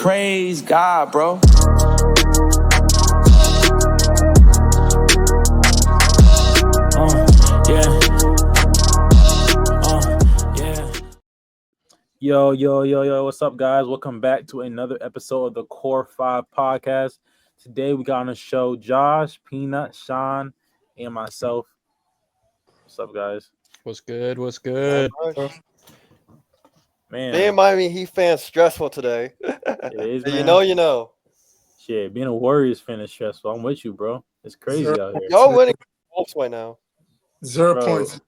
Praise God, bro. Yeah. Yo, what's up, guys? Welcome back to another episode of the Core 5 podcast. Today we got on the show Josh, Peanut, Sean, and myself. What's up, guys? What's good? What's good? Man, Being Miami Heat fan stressful today. it is, But man. you know. Shit, being a Warriors fan is stressful. I'm with you, bro. It's crazy out here. Y'all winning Wolves right now. 0 Bro, points.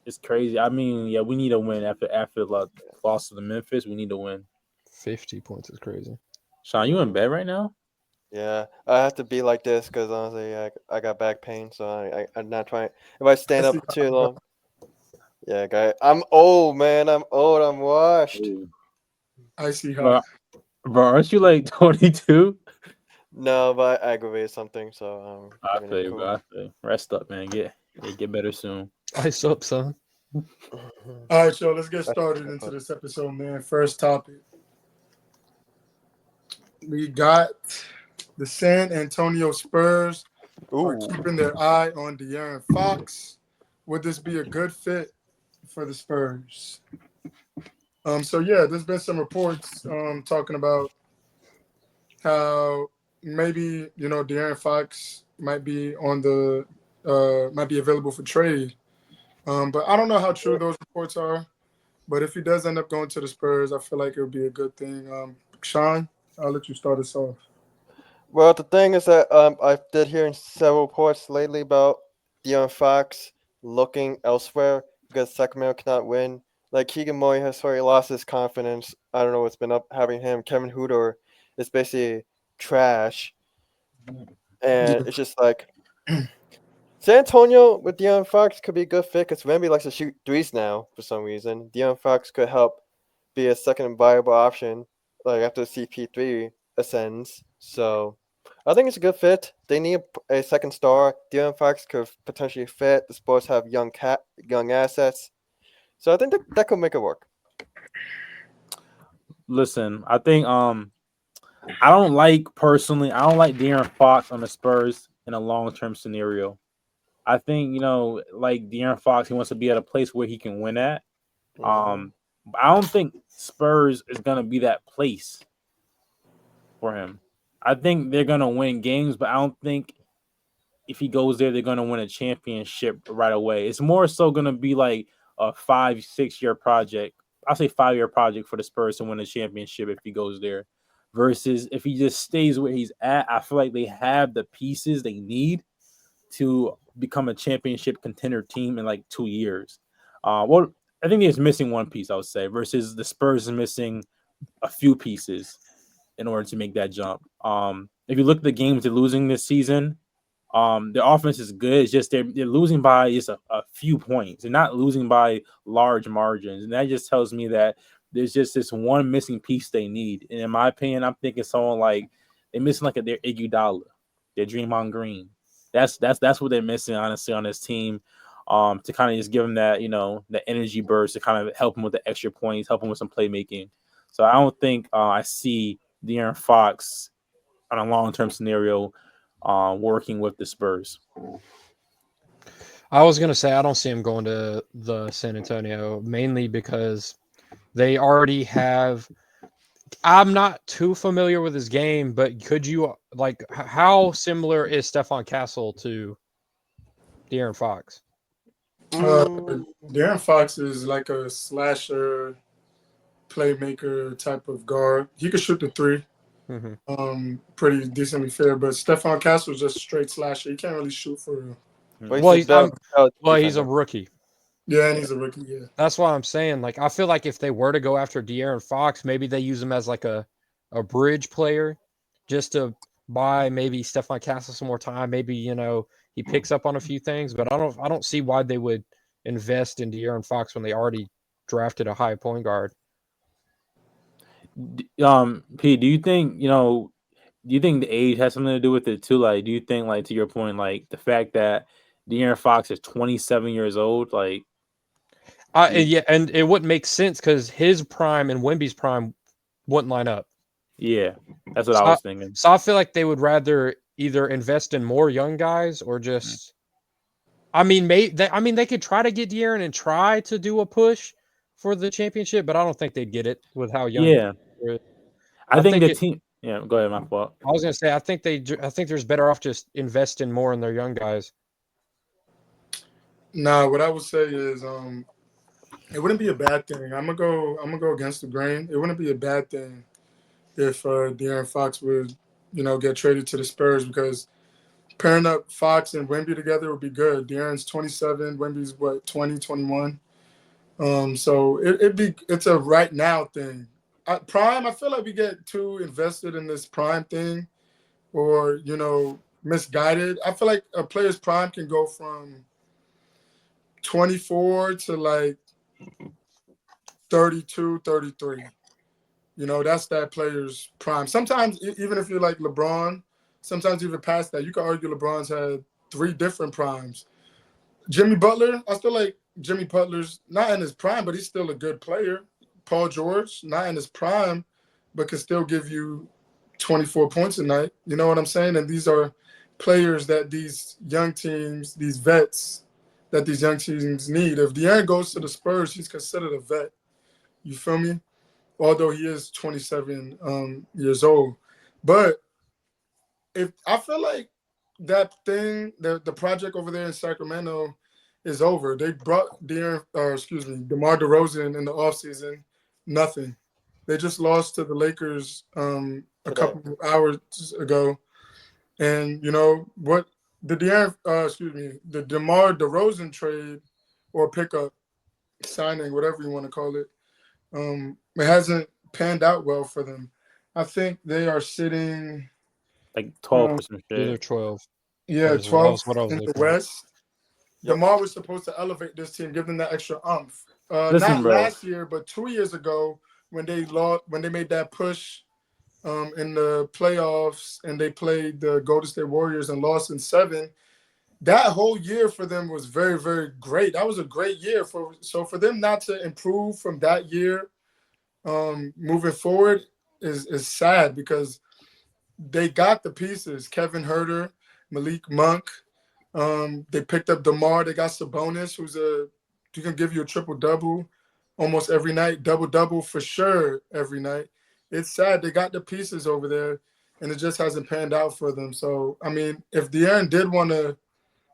It's crazy. I mean, yeah, we need a win after like loss to the Memphis. We need to win. 50 points is crazy. Sean, you in bed right now? Yeah, I have to be like this because honestly, I got back pain, so I'm not trying. If I stand up for too long, yeah, guy, I'm old, man. I'm old. I'm washed. Ooh. I see how. Bro, aren't you like 22? No, but I aggravated something, so I feel you, bro. I feel you. Rest up, man. Get better soon. Ice up, son. All right, so let's get started into this episode, man. First topic. We got the San Antonio Spurs are keeping their eye on De'Aaron Fox. Would this be a good fit for the Spurs? So yeah, there's been some reports talking about how maybe De'Aaron Fox might be might be available for trade. But I don't know how true those reports are. But if he does end up going to the Spurs, I feel like it would be a good thing. Sean, I'll let you start us off. Well, the thing is that I did hear several reports lately about De'Aaron Fox looking elsewhere because Sacramento cannot win. Like Keegan Murray has already lost his confidence. I don't know what's been up having him. Kevin Huerter is basically trash, and it's just like San Antonio with De'Aaron Fox could be a good fit because Wemby likes to shoot threes now for some reason. De'Aaron Fox could help be a second viable option like after CP3 ascends. So I think it's a good fit. They need a second star. De'Aaron Fox could potentially fit. The Spurs have young assets. So I think that could make it work. Listen, I think I don't like De'Aaron Fox on the Spurs in a long-term scenario. I think, like De'Aaron Fox, he wants to be at a place where he can win at. But I don't think Spurs is going to be that place for him. I think they're going to win games, but I don't think if he goes there, they're going to win a championship right away. It's more so going to be like a 5-6 year project. I'll say 5-year project for the Spurs to win a championship if he goes there. Versus if he just stays where he's at, I feel like they have the pieces they need to become a championship contender team in like 2 years. Well, I think he's missing one piece, I would say, versus the Spurs is missing a few pieces in order to make that jump. If you look at the games they're losing this season, their offense is good. It's just they're losing by just a few points. They're not losing by large margins. And that just tells me that there's just this one missing piece they need. And in my opinion, I'm thinking someone like they're missing like their Iguodala, their Draymond Green. That's what they're missing, honestly, on this team. To kind of just give them that, the energy burst to kind of help them with the extra points, help them with some playmaking. So I don't think I see De'Aaron Fox on a long-term scenario working with the Spurs. I was going to say I don't see him going to the San Antonio, mainly because they already have – I'm not too familiar with his game, but could you – like how similar is Stephon Castle to De'Aaron Fox? De'Aaron Fox is like a slasher, playmaker type of guard. He could shoot the three. Pretty decently fair, but Stephon Castle is just straight slasher. He can't really shoot for real. He's a rookie. Yeah, and he's a rookie. Yeah, that's what I'm saying. Like, I feel like if they were to go after De'Aaron Fox, maybe they use him as like a bridge player, just to buy maybe Stephon Castle some more time. Maybe he picks up on a few things, but I don't see why they would invest in De'Aaron Fox when they already drafted a high point guard. P, do you think the age has something to do with it too? Like, do you think, like, to your point, like the fact that De'Aaron Fox is 27 years old, like, yeah, and it wouldn't make sense because his prime and Wemby's prime wouldn't line up. Yeah, that's what I So, was thinking. so I feel like they would rather either invest in more young guys or just. I mean, they could try to get De'Aaron and try to do a push for the championship, but I don't think they'd get it with how young. Yeah, I I think think the it. team. Yeah, go ahead. My fault. I was gonna say I think I think there's better off just investing more in their young guys. Nah, what I would say is it wouldn't be a bad thing. I'm gonna go against the grain. It wouldn't be a bad thing if De'Aaron Fox would, get traded to the Spurs because pairing up Fox and Wemby together would be good. De'Aaron's 27, Wemby's what 20, 21. So it's a right now thing. Prime, I feel like we get too invested in this prime thing, or misguided. I feel like a player's prime can go from 24 to like 32, 33. That's that player's prime. Sometimes, even if you're like LeBron, sometimes even past that, you could argue LeBron's had three different primes. Jimmy Butler, I feel like Jimmy Butler's not in his prime, but he's still a good player. Paul George, not in his prime, but can still give you 24 points a night. You know what I'm saying? And these are players that these young teams, these vets, that these young teams need. If De'Aaron goes to the Spurs, he's considered a vet. You feel me? Although he is 27 years old. But if I feel like that thing, the project over there in Sacramento is over. They brought DeMar DeRozan in the offseason. Nothing. They just lost to the Lakers a couple of hours ago. And you know what? The the DeMar DeRozan trade or pickup, signing, whatever you want to call it, it hasn't panned out well for them. I think they are sitting Like 12 for some Either shit. 12. yeah, That 12th was what I was in the looking at. West. DeMar was supposed to elevate this team, give them that extra umph. Listen, Not bro. last year, but 2 years ago when they lost, when they made that push in the playoffs and they played the Golden State Warriors and lost in 7. That whole year for them was very, very great. That was a great year for them not to improve from that year moving forward is sad because they got the pieces. Kevin Herter, Malik Monk. They picked up DeMar. They got Sabonis, who can give you a triple double almost every night, double double for sure every night. It's sad they got the pieces over there, and it just hasn't panned out for them. So I mean, if De'Aaron did want to,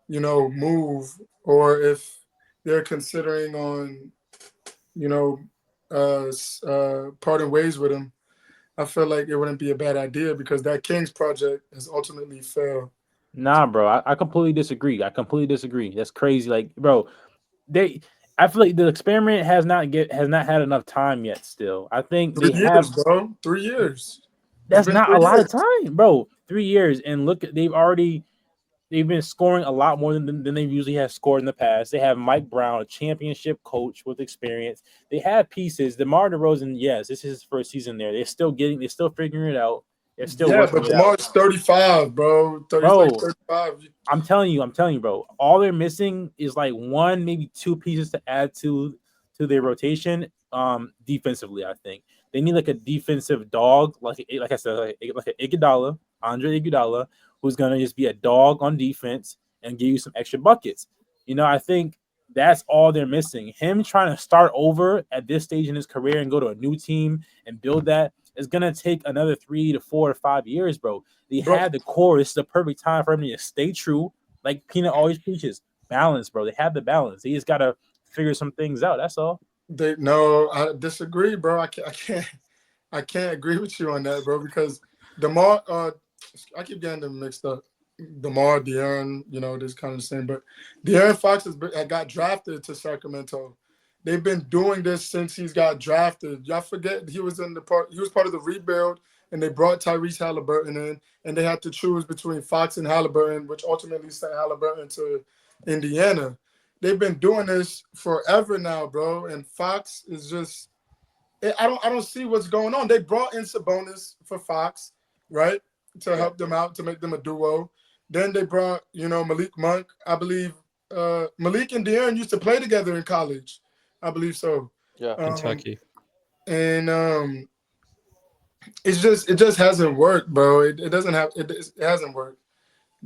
move, or if they're considering on, you know, parting ways with him, I feel like it wouldn't be a bad idea because that Kings project has ultimately failed. Nah, bro. I completely disagree. I completely disagree. That's crazy. Like, bro, they. I feel like the experiment has not had enough time yet. Still, I think they 3 years, have. bro. 3 years. It's That's been not a three lot of years. time, bro. 3 years, and look, they've been scoring a lot more than they usually have scored in the past. They have Mike Brown, a championship coach with experience. They have pieces. DeMar DeRozan, yes, this is his first season there. They're still figuring it out. They're still Yeah, working but it out, DeMar's 35, bro. He's like bro. 35. I'm telling you, bro. All they're missing is like one, maybe two pieces to add to their rotation. Defensively, I think they need like a defensive dog, like I said, like an Iguodala, Andre Iguodala, who's gonna just be a dog on defense and give you some extra buckets. I think that's all they're missing. Him trying to start over at this stage in his career and go to a new team and build that is gonna take another 3 to 4 to 5 years, bro. They Bro, had the core. This is the perfect time for him to stay true, like Peanut always preaches. Balance, bro. They have the balance. They just gotta figure some things out. That's all. no, I disagree, bro. I can't agree with you on that, bro, because DeMar, I keep getting them mixed up. DeMar, De'Aaron, this kind of thing. But De'Aaron Fox got drafted to Sacramento. They've been doing this since he's got drafted. Y'all forget he was he was part of the rebuild, and they brought Tyrese Halliburton in, and they had to choose between Fox and Halliburton, which ultimately sent Halliburton to Indiana. They've been doing this forever now, bro. And Fox is just I don't see what's going on. They brought in Sabonis for Fox, right, to help them out, to make them a duo. Then they brought, Malik Monk. I believe Malik and De'Aaron used to play together in college. I believe so. Yeah. Kentucky. And It just hasn't worked, bro. It doesn't have it hasn't worked.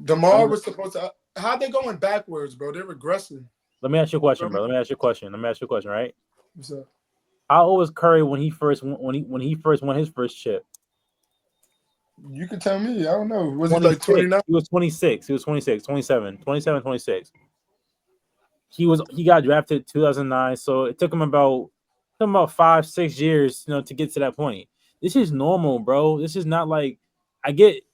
DeMar was supposed to. How they going backwards, bro? They're regressing. Let me ask you a question, bro. Let me ask you a question, right? What's up? How old was Curry when he first won his first chip? You can tell me. I don't know. Was he like 26. 29? He was 26. He was 26, 27, 27, 26. He got drafted 2009, so it took him about 5-6 years, to get to that point. This is normal, bro. This is not like I get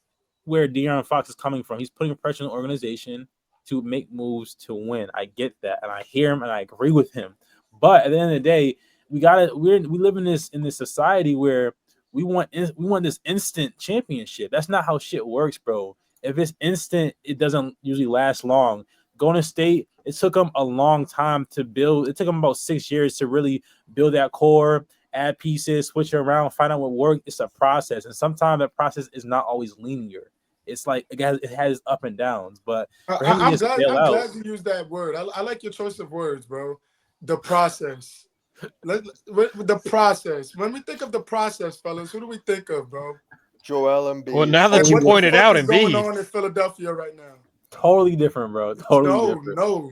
where De'Aaron Fox is coming from. He's putting pressure on the organization to make moves to win. I get that, and I hear him, and I agree with him. But at the end of the day, we live in this society where we want this instant championship. That's not how shit works, bro. If it's instant, it doesn't usually last long. Golden State, it took them a long time to build. It took them about 6 years to really build that core, add pieces, switch it around, find out what works. It's a process, and sometimes that process is not always linear. It's like it has up and downs, but for him to I'm just glad. bail I'm out, glad you used that word. I like your choice of words, bro. The process. The process. When we think of the process, fellas, who do we think of, bro? Joel Embiid. Well, now that And you what the pointed fuck out, is going Embiid, on in Philadelphia right now? totally different, bro. Totally No, different. no.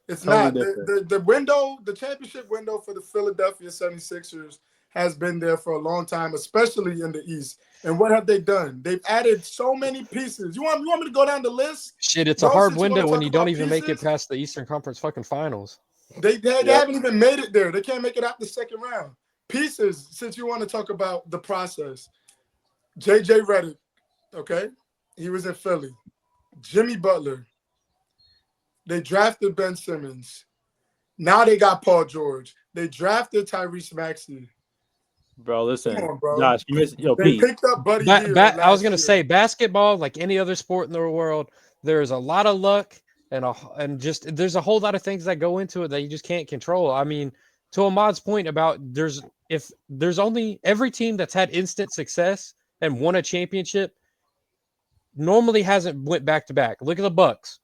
It's Totally not. different. The window, the championship window for the Philadelphia 76ers has been there for a long time, especially in the East. And what have they done? They've added so many pieces. You want me to go down the list? shit, it's Bro, a hard since you want window to when talk you don't about even make it pieces, past the Eastern Conference fucking finals. they haven't even made it there. They can't make it out the second round. Pieces, since you want to talk about the process. JJ Redick, okay? He was in Philly. Jimmy Butler. They drafted Ben Simmons. Now they got Paul George. They drafted Tyrese Maxey. Bro, listen, Come on, bro. Josh, you missed They Pete. picked up Buddy Hield last I was gonna year. say basketball, like any other sport in the world, there's a lot of luck and just there's a whole lot of things that go into it that you just can't control. I mean, to Ahmad's point about if there's only every team that's had instant success and won a championship normally hasn't went back to back. Look at the Bucks.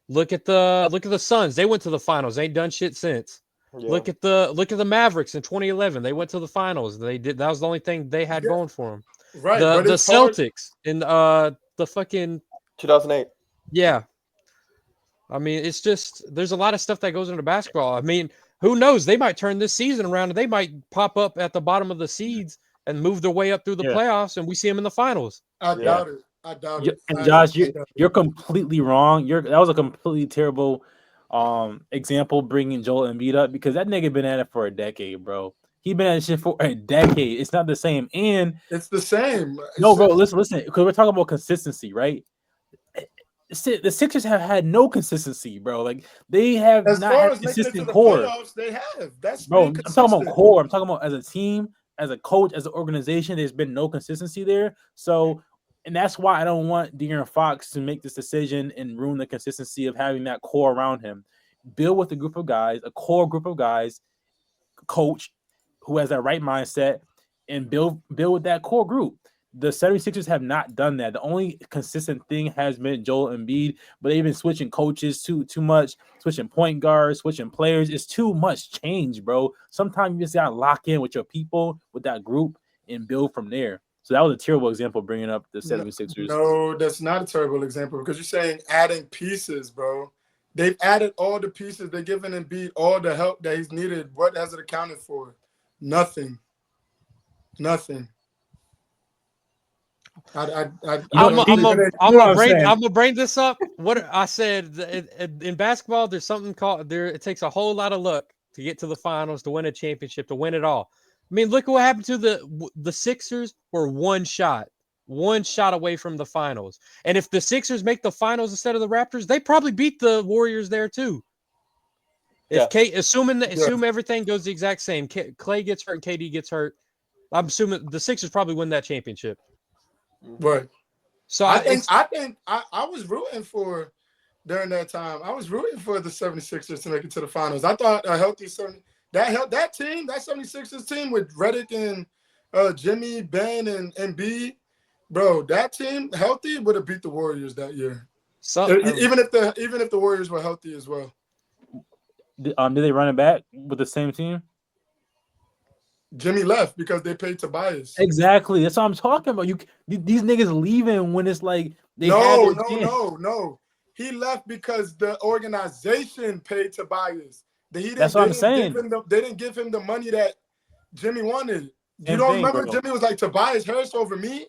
Look at the Suns. They went to the finals. They ain't done shit since. Yeah. Look at the Mavericks in 2011. They went to the finals. That was the only thing they had going for them. Right, The but it's hard. Celtics in the fucking 2008. yeah. I mean, it's just there's a lot of stuff that goes into basketball. I mean, who knows? They might turn this season around and they might pop up at the bottom of the seeds and move their way up through the Yeah. playoffs, and we see them in the finals. I Yeah. doubt it. I doubt it. And Josh, you're completely wrong. That was a completely terrible example bringing Joel Embiid up because that nigga been at it for a decade, bro. He been at this shit for a decade. It's not the same. And It's the same. no, bro, listen, because we're talking about consistency, right? The Sixers have had no consistency, bro. Like they have As not far had as a making it to consistent the core. playoffs, they have. That's Bro, being I'm consistent. talking about core. I'm talking about as a team, as a coach, as an organization. There's been no consistency there. So, and that's why I don't want De'Aaron Fox to make this decision and ruin the consistency of having that core around him. Build with a group of guys, a core group of guys, coach who has that right mindset, and build with that core group. The 76ers have not done that. The only consistent thing has been Joel Embiid, but they've been switching coaches too much, switching point guards, switching players. It's too much change, bro. Sometimes you just gotta lock in with your people, with that group, and build from there. So that was a terrible example bringing up the 76ers. No, that's not a terrible example because you're saying adding pieces, bro. They've added all the pieces. They're giving Embiid all the help that he's needed. What has it accounted for? Nothing. Nothing. I'm gonna bring this up. What I said in basketball, there's something called there. It takes a whole lot of luck to get to the finals, to win a championship, to win it all. I mean, look at what happened to the Sixers. Were one shot away from the finals. And if the Sixers make the finals instead of the Raptors, they probably beat the Warriors there too. Assume everything goes the exact same. Clay gets hurt and KD gets hurt. I'm assuming the Sixers probably win that championship. Right. So I think I was rooting for during that time. I was rooting for the 76ers to make it to the finals. I thought a healthy that team, that 76ers team with Redick and Jimmy, Ben, and Embiid, bro, that team healthy would have beat the Warriors that year. Even if the Warriors were healthy as well. Did they run it back with the same team? Jimmy left because they paid Tobias. Exactly. That's what I'm talking about. These niggas leaving when it's like they had No, their no, chance. no, no. He left because the organization paid Tobias. That's what I'm saying. They didn't give him the money that Jimmy wanted. You Same don't thing, remember bro. Jimmy was like Tobias Harris over me?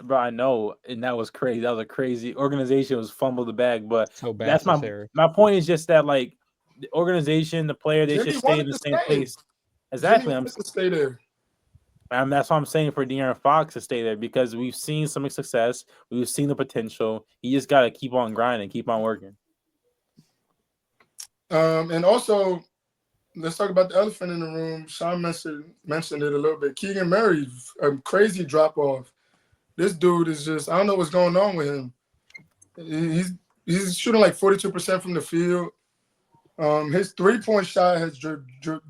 Bro, I know, and that was crazy. That was a crazy organization. Was fumbled the bag, but So bad that's for my Sarah. my point is just that like the organization, the player, they Jimmy should stay in wanted the to same stay. place. Jimmy Exactly. wanted to stay there. That's what I'm saying for De'Aaron Fox to stay there because we've seen some success. We've seen the potential. He just got to keep on grinding, keep on working. And also, let's talk about the elephant in the room. Sean mentioned it a little bit. Keegan Murray, a crazy drop off. This dude is just, I don't know what's going on with him. He's shooting like 42% from the field. His 3-point shot has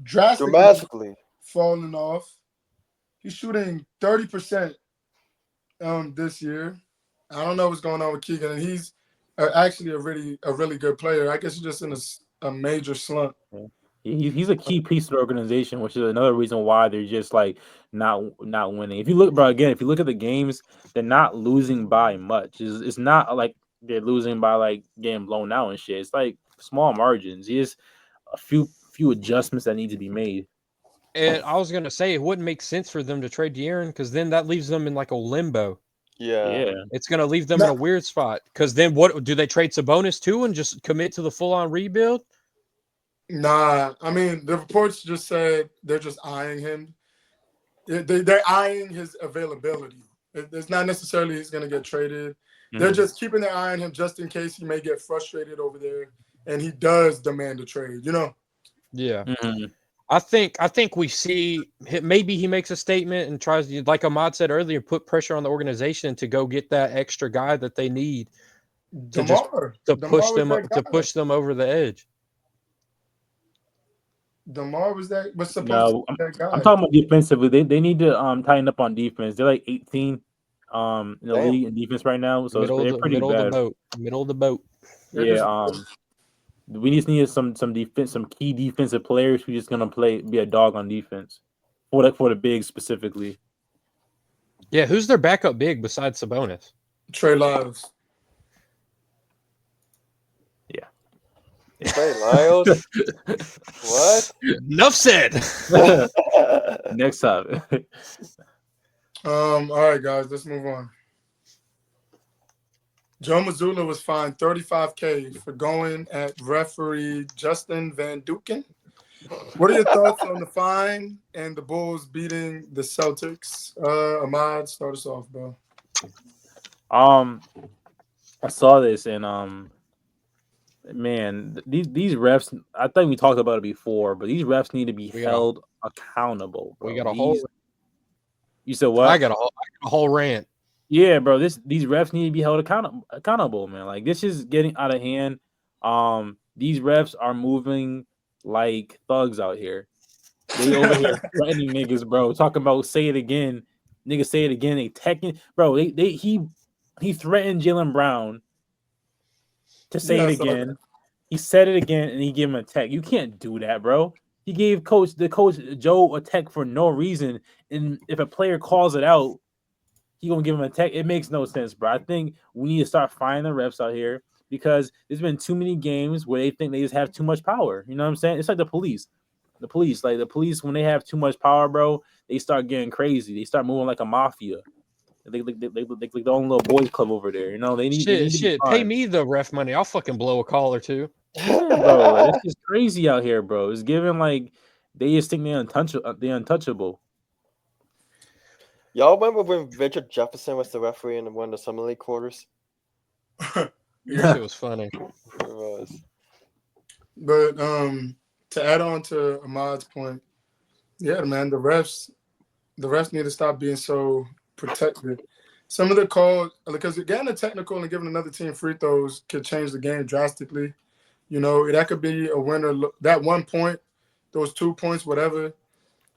drastically fallen off. He's shooting 30% this year. I don't know what's going on with Keegan, and he's actually a really good player. I guess he's just in a major slump. He's a key piece of the organization, which is another reason why they're just like not winning. If you look, bro, again, if you look at the games, they're not losing by much. It's not like they're losing by like getting blown out and shit. It's like small margins. It's a few adjustments that need to be made. And I was gonna say it wouldn't make sense for them to trade De'Aaron because then that leaves them in like a limbo. Yeah. It's gonna leave them in a weird spot. Because then what do they trade Sabonis to and just commit to the full on rebuild? Nah, I mean the reports just said they're just eyeing him. They're eyeing his availability. It's not necessarily he's going to get traded. They're just keeping their eye on him just in case he may get frustrated over there and he does demand a trade, you know? Yeah. I think we see maybe he makes a statement and tries to, like Ahmad said earlier, put pressure on the organization to go get that extra guy that they need to push them over the edge. DeMar was supposed to be that guy. I'm talking about defensively. They need to tighten up on defense. They're like 18 in the league in defense right now, so they're pretty bad. Middle of the boat. Yeah. We just need some defense, some key defensive players who's just gonna be a dog on defense for the bigs specifically. Yeah, who's their backup big besides Sabonis? Trey Lyles. Trey Lyles? What? Enough said. Next topic. All right, guys, let's move on. Joe Mazzulla was fined $35,000 for going at referee Justin Van Duken. What are your thoughts on the fine and the Bulls beating the Celtics? Ahmad, start us off, bro. I saw this and man, these refs. I think we talked about it before, but these refs need to be held accountable. Bro. We got a whole. You said what? I got a whole rant. Yeah, bro. These refs need to be held accountable, man. Like this is getting out of hand. These refs are moving like thugs out here. They over here threatening niggas, bro. Talking about say it again, niggas say it again. They teching, bro. He threatened Jaylen Brown to say it again. He said it again, and he gave him a tech. You can't do that, bro. He gave the coach Joe a tech for no reason, and if a player calls it out, he gonna give him a tech. It makes no sense, bro. I think we need to start finding the refs out here because there's been too many games where they think they just have too much power. You know what I'm saying? It's like the police. The police, when they have too much power, bro, they start getting crazy. They start moving like a mafia. They like their own little boys club over there. You know, they need shit. Pay me the ref money. I'll fucking blow a call or two. Yeah, bro, this is crazy out here, bro. It's giving like they just think they're untouchable. Y'all remember when Richard Jefferson was the referee in one of the Summer League quarters? Yeah, it was funny. It was. But to add on to Ahmad's point, yeah, man, the refs need to stop being so protected. Some of the calls, because getting a technical and giving another team free throws could change the game drastically. You know, that could be a winner. That 1 point, those 2 points, whatever,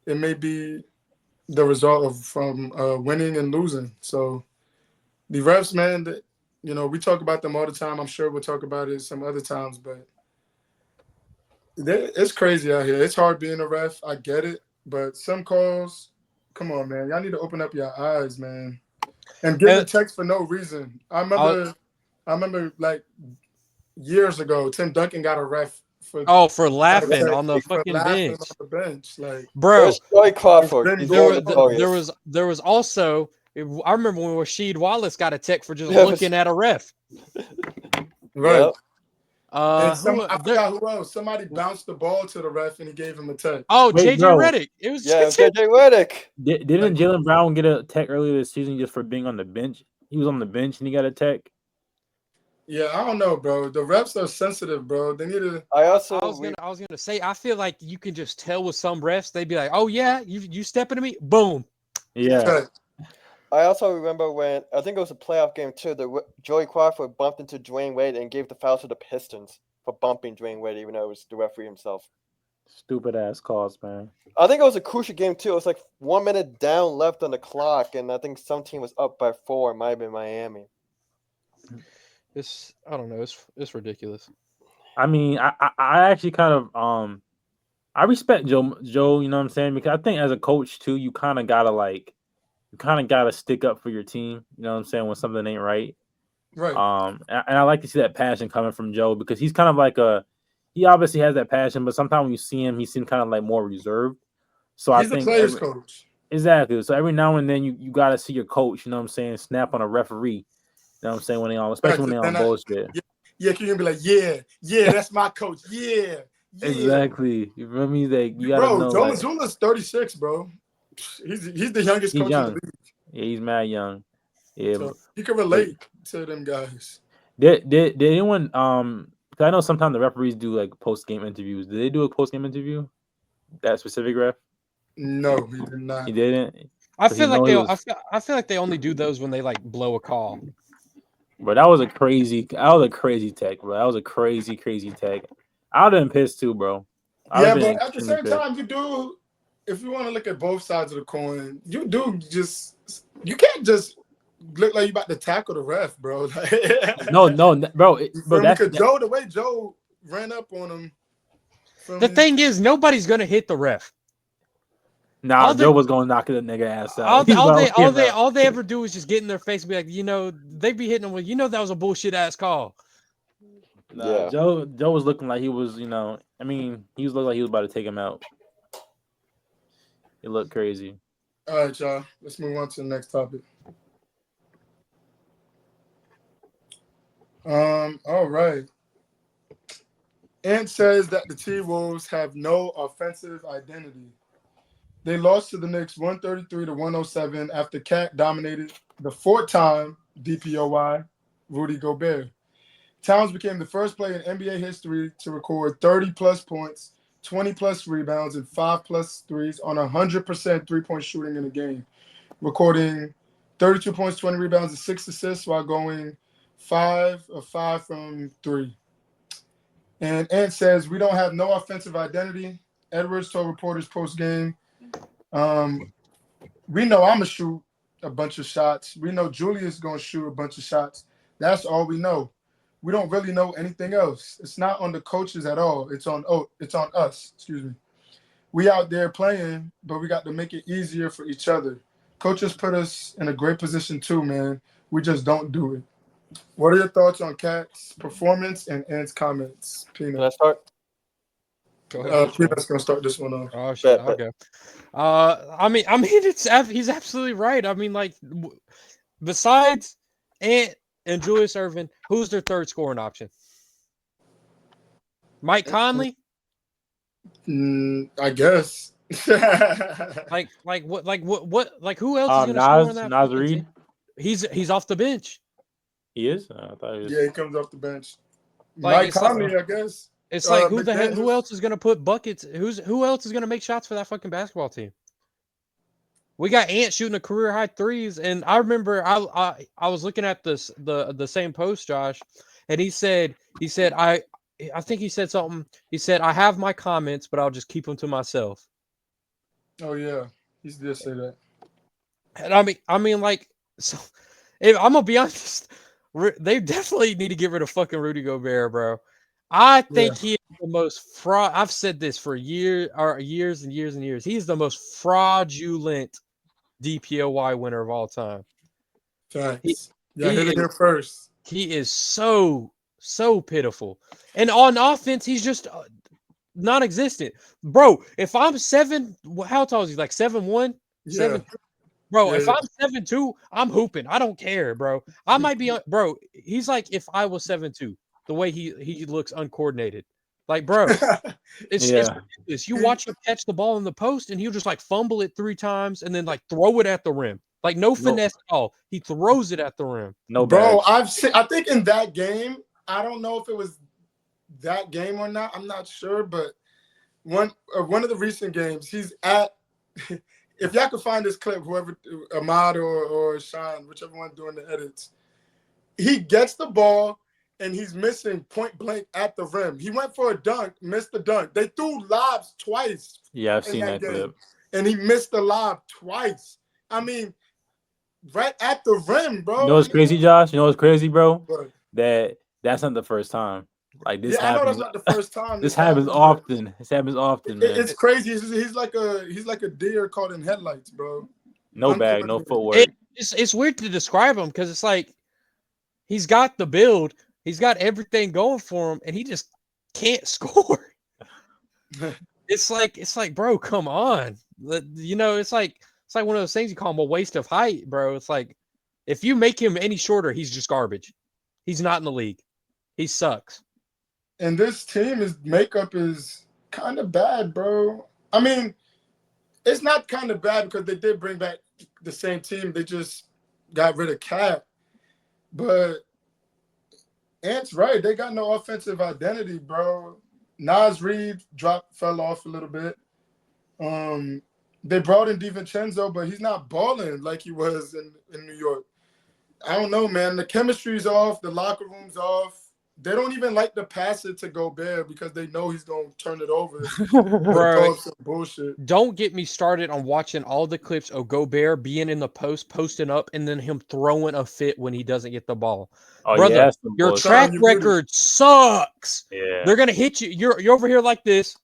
it may be the result from winning and losing. So the refs, man, you know, we talk about them all the time. I'm sure we'll talk about it some other times, but it's crazy out here. It's hard being a ref. I get it. but some calls, come on, man. Y'all need to open up your eyes, man. And giving checks for no reason. I remember like years ago, Tim Duncan got a ref for laughing on the fucking laughing bench. on the bench. Like, bro, Joey Crawford. There was also, I remember when Rasheed Wallace got a tech for just looking at a ref. Right. Yep. I forgot who else. Somebody bounced the ball to the ref and he gave him a tech. Oh, JJ Redick. It was JJ Redick. Didn't Jaylen Brown get a tech earlier this season just for being on the bench? He was on the bench and he got a tech. Yeah, I don't know, bro. The refs are sensitive, bro. They need to. I was gonna say, I feel like you can just tell with some refs. They'd be like, "Oh yeah, you stepping to me, boom." Yeah. I also remember when I think it was a playoff game too. That Joey Crawford bumped into Dwayne Wade and gave the foul to the Pistons for bumping Dwayne Wade, even though it was the referee himself. Stupid ass calls, man. I think it was a crucial game too. It was like 1 minute down left on the clock, and I think some team was up by 4. It might have been Miami. I don't know. It's ridiculous. I mean, I actually kind of I respect Joe. You know what I'm saying? Because I think as a coach too, you kind of gotta stick up for your team. You know what I'm saying? When something ain't right. Right. And I like to see that passion coming from Joe because he's kind of like he obviously has that passion, but sometimes when you see him, he seems kind of like more reserved. So he's the players coach. Exactly. So every now and then you gotta see your coach. You know what I'm saying? Snap on a referee. You know what I'm saying? When they on, especially when they on bullshit. Yeah, you can be like, yeah, that's my coach. Yeah. Exactly. You feel me? Like, you gotta know. Joe Mazzulla's 36, bro. He's the youngest coach in the league. Yeah, he's mad young. Yeah, so he can relate to them guys. Did anyone Because I know sometimes the referees do like post game interviews. Did they do a post game interview? That specific ref? No, he did not. He didn't. I feel like they only do those when they like blow a call. But that was a crazy tech, bro. That was a crazy tech. I would have been pissed too, bro. But at the same time, if you want to look at both sides of the coin, you can't just look like you about to tackle the ref, bro. no, bro. Joe, the way Joe ran up on him. The thing is, nobody's gonna hit the ref. Nah, Joe was gonna knock the nigga ass out. All they ever do is just get in their face and be like, they be hitting them with, that was a bullshit ass call. Nah, Joe was looking like he was, he was looking like he was about to take him out. It looked crazy. All right, y'all. Let's move on to the next topic. All right. Ant says that the T-Wolves have no offensive identity. They lost to the Knicks 133-107 after Cat dominated the 4-time DPOY Rudy Gobert. Towns became the first player in NBA history to record 30-plus points, 20-plus rebounds, and 5-plus threes on 100% three-point shooting in a game, recording 32 points, 20 rebounds, and 6 assists while going 5 of 5 from 3. And Ant says, we don't have no offensive identity. Edwards told reporters post-game, we know I'm going to shoot a bunch of shots. We know Julius going to shoot a bunch of shots. That's all we know. We don't really know anything else. It's not on the coaches at all. It's on us. Excuse me. We out there playing, but we got to make it easier for each other. Coaches put us in a great position too, man. We just don't do it. What are your thoughts on Cat's performance and Ant's comments? Peanut. Can I start? Go ahead. Peanut's gonna start this one off. Oh shit, I'll go. He's absolutely right. I mean, like, besides Ant and Julius Erving, who's their third scoring option? Mike Conley? I guess. Who else is gonna score on that? Naz Reid? He's off the bench. He is? I thought he was. Yeah, he comes off the bench. Mike Conley, I guess. It's like who else is gonna put buckets? Who else is gonna make shots for that fucking basketball team? We got Ant shooting a career high threes, and I remember I was looking at the same post, Josh, and he said I think he said something. He said, I have my comments, but I'll just keep them to myself. Oh yeah, he did say that. And I mean, like, so if I'm gonna be honest, they definitely need to get rid of fucking Rudy Gobert, bro. I think he is the most fraud. I've said this for years and years and years. He's the most fraudulent DPOY winner of all time. He, Facts. Yeah, he hit it is here first. he is so pitiful. And on offense, he's just non-existent. Bro, if I'm how tall is he? Like 7'1"? Yeah. 7'2"? Bro, Yeah, if yeah. I'm 7'2", I'm hooping. I don't care, bro. I might be bro, he's like if I was 7'2", the way he looks uncoordinated. Like, bro, it's Yeah. ridiculous. You watch him catch the ball in the post and he'll just like fumble it 3 times and then like throw it at the rim. Like no finesse at all. He throws it at the rim. No Bro, bad. I think in that game, I don't know if it was that game or not. I'm not sure, but one of the recent games, he's at. If y'all could find this clip, whoever Ahmad or Sean, whichever one doing the edits, he gets the ball and he's missing point blank at the rim. He went for a dunk, missed the dunk. They threw lobs twice. Yeah, I've in seen that game, clip. and he missed the lob twice. I mean, right at the rim, bro. You know what's crazy, Josh? You know what's crazy, bro? But, That's not the first time. Like this I know happens. that's not the first time. This happens often. This happens often, man. It's crazy. He's like a deer caught in headlights, bro. No bag, no footwork. It's weird to describe him because it's like he's got the build, he's got everything going for him, and he just can't score. It's like, bro, come on. You know, it's like one of those things you call him a waste of height, bro. It's like if you make him any shorter, he's just garbage. He's not in the league. He sucks. And this team makeup is kind of bad, bro. I mean, it's not kind of bad because they did bring back the same team. They just got rid of Cat. But Ant's right. They got no offensive identity, bro. Nas Reed fell off a little bit. They brought in DiVincenzo, but he's not balling like he was in New York. I don't know, man. The chemistry's off. The locker room's off. They don't even like to pass it to Gobert because they know he's going to turn it over. Bro, some bullshit. Don't get me started on watching all the clips of Gobert being in the post, posting up, and then him throwing a fit when he doesn't get the ball. Oh, brother, yeah, your track record sucks. Yeah. They're gonna hit you. You're over here like this.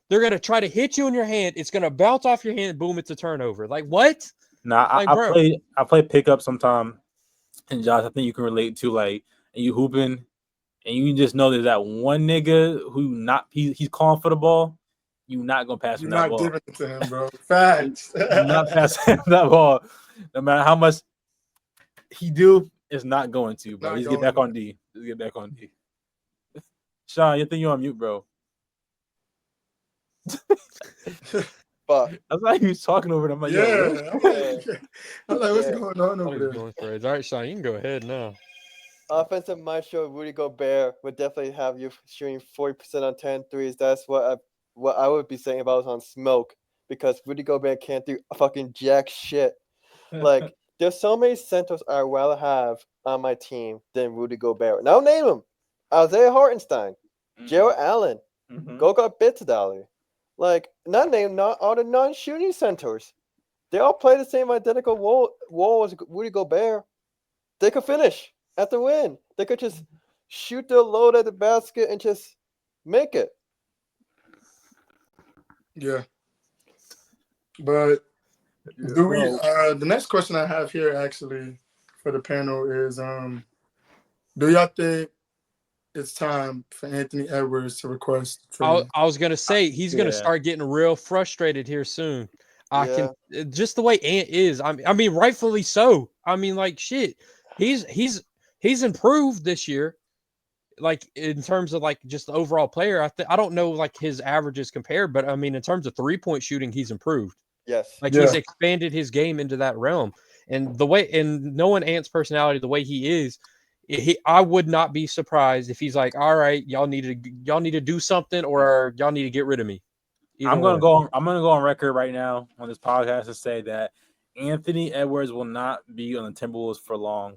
They're gonna try to hit you in your hand. It's gonna bounce off your hand. Boom! It's a turnover. Like what? Nah, like, I play pickup sometime, and Josh, I think you can relate to like you hooping, and you just know there's that one nigga who he's calling for the ball. You're not gonna pass him that ball. You're not giving it to him, bro. Facts. You're not passing him that ball, no matter how much he do. It's not going to, bro. He's get back on D. Just get back on D. Sean, you think you're on mute, bro? But That's why he was talking over them. Like, yeah, I'm like, what's going on over there? All right, Sean, you can go ahead now. Offensive maestro Rudy Gobert would definitely have you shooting 40% on 10 threes. That's what I would be saying if I was on smoke, because Rudy Gobert can't do fucking jack shit. Like, there's so many centers I'd rather have on my team than Rudy Gobert. Now name them: Isaiah Hartenstein, Jarrett Allen, Goga Bitadali. Like, not all the non-shooting centers. They all play the same identical role as Rudy Gobert. They could finish at the win. They could just shoot their load at the basket and just make it. Yeah. But the next question I have here actually for the panel is, do y'all think it's time for Anthony Edwards to request trade? I was gonna say he's gonna start getting real frustrated here soon. I can just the way Ant is. I mean, rightfully so. I mean, like shit. He's improved this year, like in terms of like just the overall player. I don't know like his averages compared, but I mean in terms of 3-point shooting, he's improved. Yes, like he's expanded his game into that realm, and knowing Ant's personality the way he is. I would not be surprised if he's like, all right, y'all need to do something, or y'all need to get rid of me. I'm gonna go on record right now on this podcast to say that Anthony Edwards will not be on the Timberwolves for long.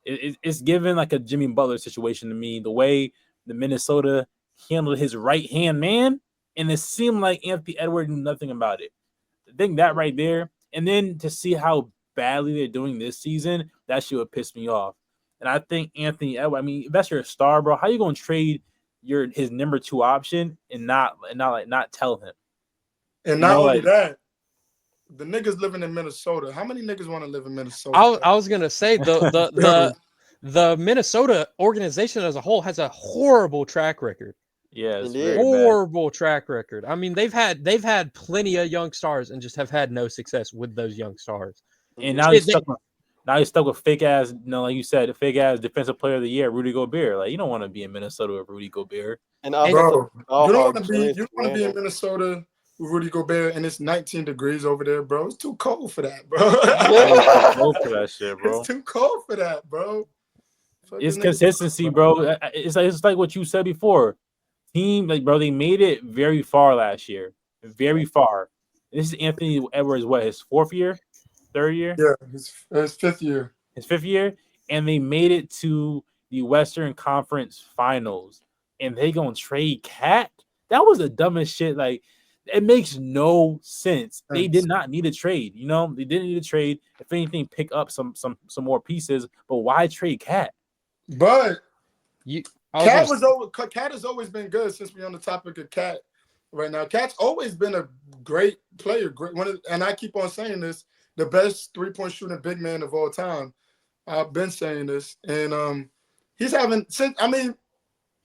It's given like a Jimmy Butler situation to me, the way the Minnesota handled his right hand man, and it seemed like Anthony Edwards knew nothing about it. I think that right there, and then to see how badly they're doing this season, that shit would piss me off. And I think Anthony Edwards. I mean, if that's your star, bro. How you gonna trade his number 2 option and not tell him? And not only that, the niggas living in Minnesota. How many niggas want to live in Minnesota? I was gonna say the Minnesota organization as a whole has a horrible track record. Yeah, it's Indeed. very Horrible track record. I mean, they've had plenty of young stars and just have had no success with those young stars. bad. And now he's stuck with fake ass, like you said, fake ass defensive player of the year, Rudy Gobert. Like, you don't want to be in Minnesota with Rudy Gobert. And Bro, you don't want to be in Minnesota with Rudy Gobert and it's 19 degrees over there, bro. It's too cold for that, bro. It's cold for that shit, bro. It's too cold for that, bro. It's consistency, bro. It's like what you said before. Team, like, bro, they made it very far last year. Very far. This is Anthony Edwards, what, his 4th year? 3rd year? Yeah, his 5th year. His 5th year. And they made it to the Western Conference Finals. And they gonna trade Cat? That was the dumbest shit. Like, it makes no sense. They did not need a trade. You know, they didn't need a trade. If anything, pick up some more pieces. But why trade Cat? But Cat has always been good since we're on the topic of Cat right now. Cat's always been a great player. And I keep on saying this, the best 3-point shooting big man of all time. I've been saying this. And he's having since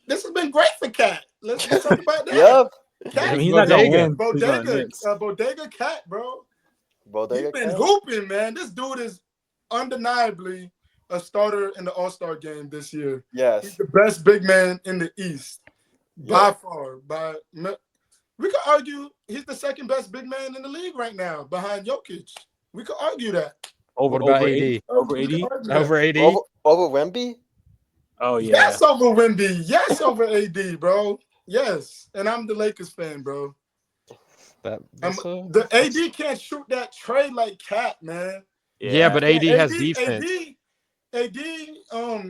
this has been great for Cat. Let's talk about that. Yep. Cat, he's not gonna win. Bodega Cat, bro. He's been hooping, man. This dude is undeniably a starter in the All-Star game this year. Yes. He's the best big man in the East. By far. We could argue he's the 2nd best big man in the league right now behind Jokic. We could argue that. What about AD? Over AD? Over AD? Over Wemby? Oh, yeah. Yes, over Wemby. Yes, over AD, bro. Yes. And I'm the Lakers fan, bro. The AD can't shoot that trade like Cat, man. Yeah, but AD has defense. AD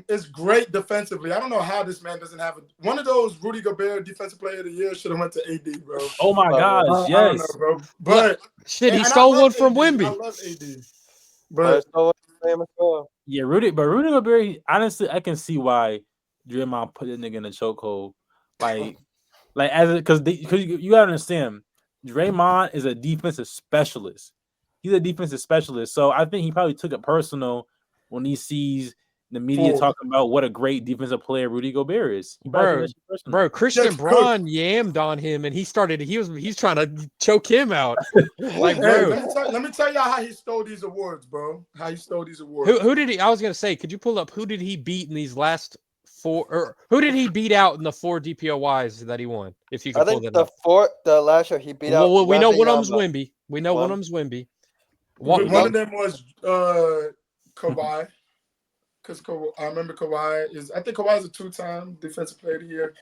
is great defensively. I don't know how this man doesn't have one of those Rudy Gobert defensive player of the year should have went to AD, bro. Oh my gosh, yes. I don't know, bro. But shit, he stole one from Wemby. I love AD. But yeah, Rudy Gobert, honestly, I can see why Draymond put that nigga in a chokehold. Because you gotta understand, Draymond is a defensive specialist. He's a defensive specialist. So I think he probably took it personal when he sees the media talking about what a great defensive player Rudy Gobert is. Bro, Christian Braun yammed on him, and he's trying to choke him out. Like, bro, let me tell y'all how he stole these awards, bro. How he stole these awards. Who did he? I was gonna say, could you pull up who did he beat in these last 4, or who did he beat out in the 4 DPOYs that he won? If you can pull that up. The last year he beat out. Well, we know one of them's Wemby. We know one of them's Wemby. One of them was Kawhi. Because I remember Kawhi I think Kawhi is a 2-time defensive player of the year.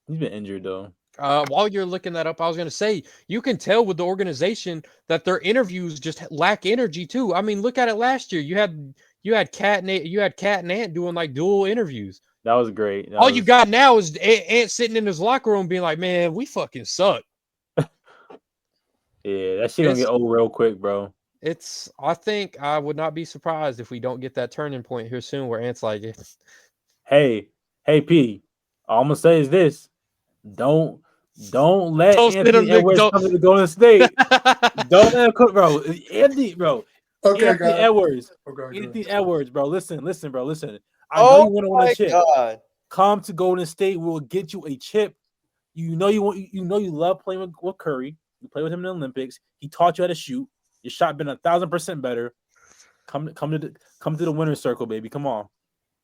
He's been injured though. While you're looking that up, I was going to say, you can tell with the organization that their interviews just lack energy too. I mean, look at it last year. You had Cat and Ant doing like dual interviews. That was great. You got now is Ant sitting in his locker room being like, "Man, we fucking suck." Yeah, that shit gonna get old real quick, bro. I think I would not be surprised if we don't get that turning point here soon where Ant's like, hey, P, all I'm gonna say is this: don't let Anthony Edwards come to the Golden State. Don't let him cook, bro. Anthony Edwards. Anthony Edwards, bro. Listen, bro. Listen. I know you want to win a chip. God. Come to Golden State. We'll get you a chip. You know you love playing with Curry. You play with him in the Olympics. He taught you how to shoot. Your shot been 1,000% better. Come to the winner's circle, baby. Come on.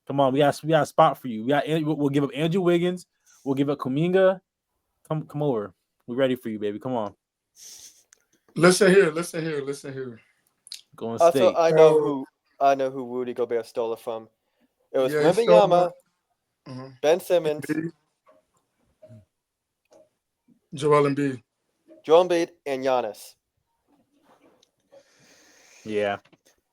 We got a spot for you. We'll give up Andrew Wiggins. We'll give up Kuminga. Come over. We're ready for you, baby. Come on. Listen here. Golden State. Also, I know who Rudy Gobert stole it from. It was Wembanyama, Ben Simmons, Joel Embiid, and Giannis. Yeah,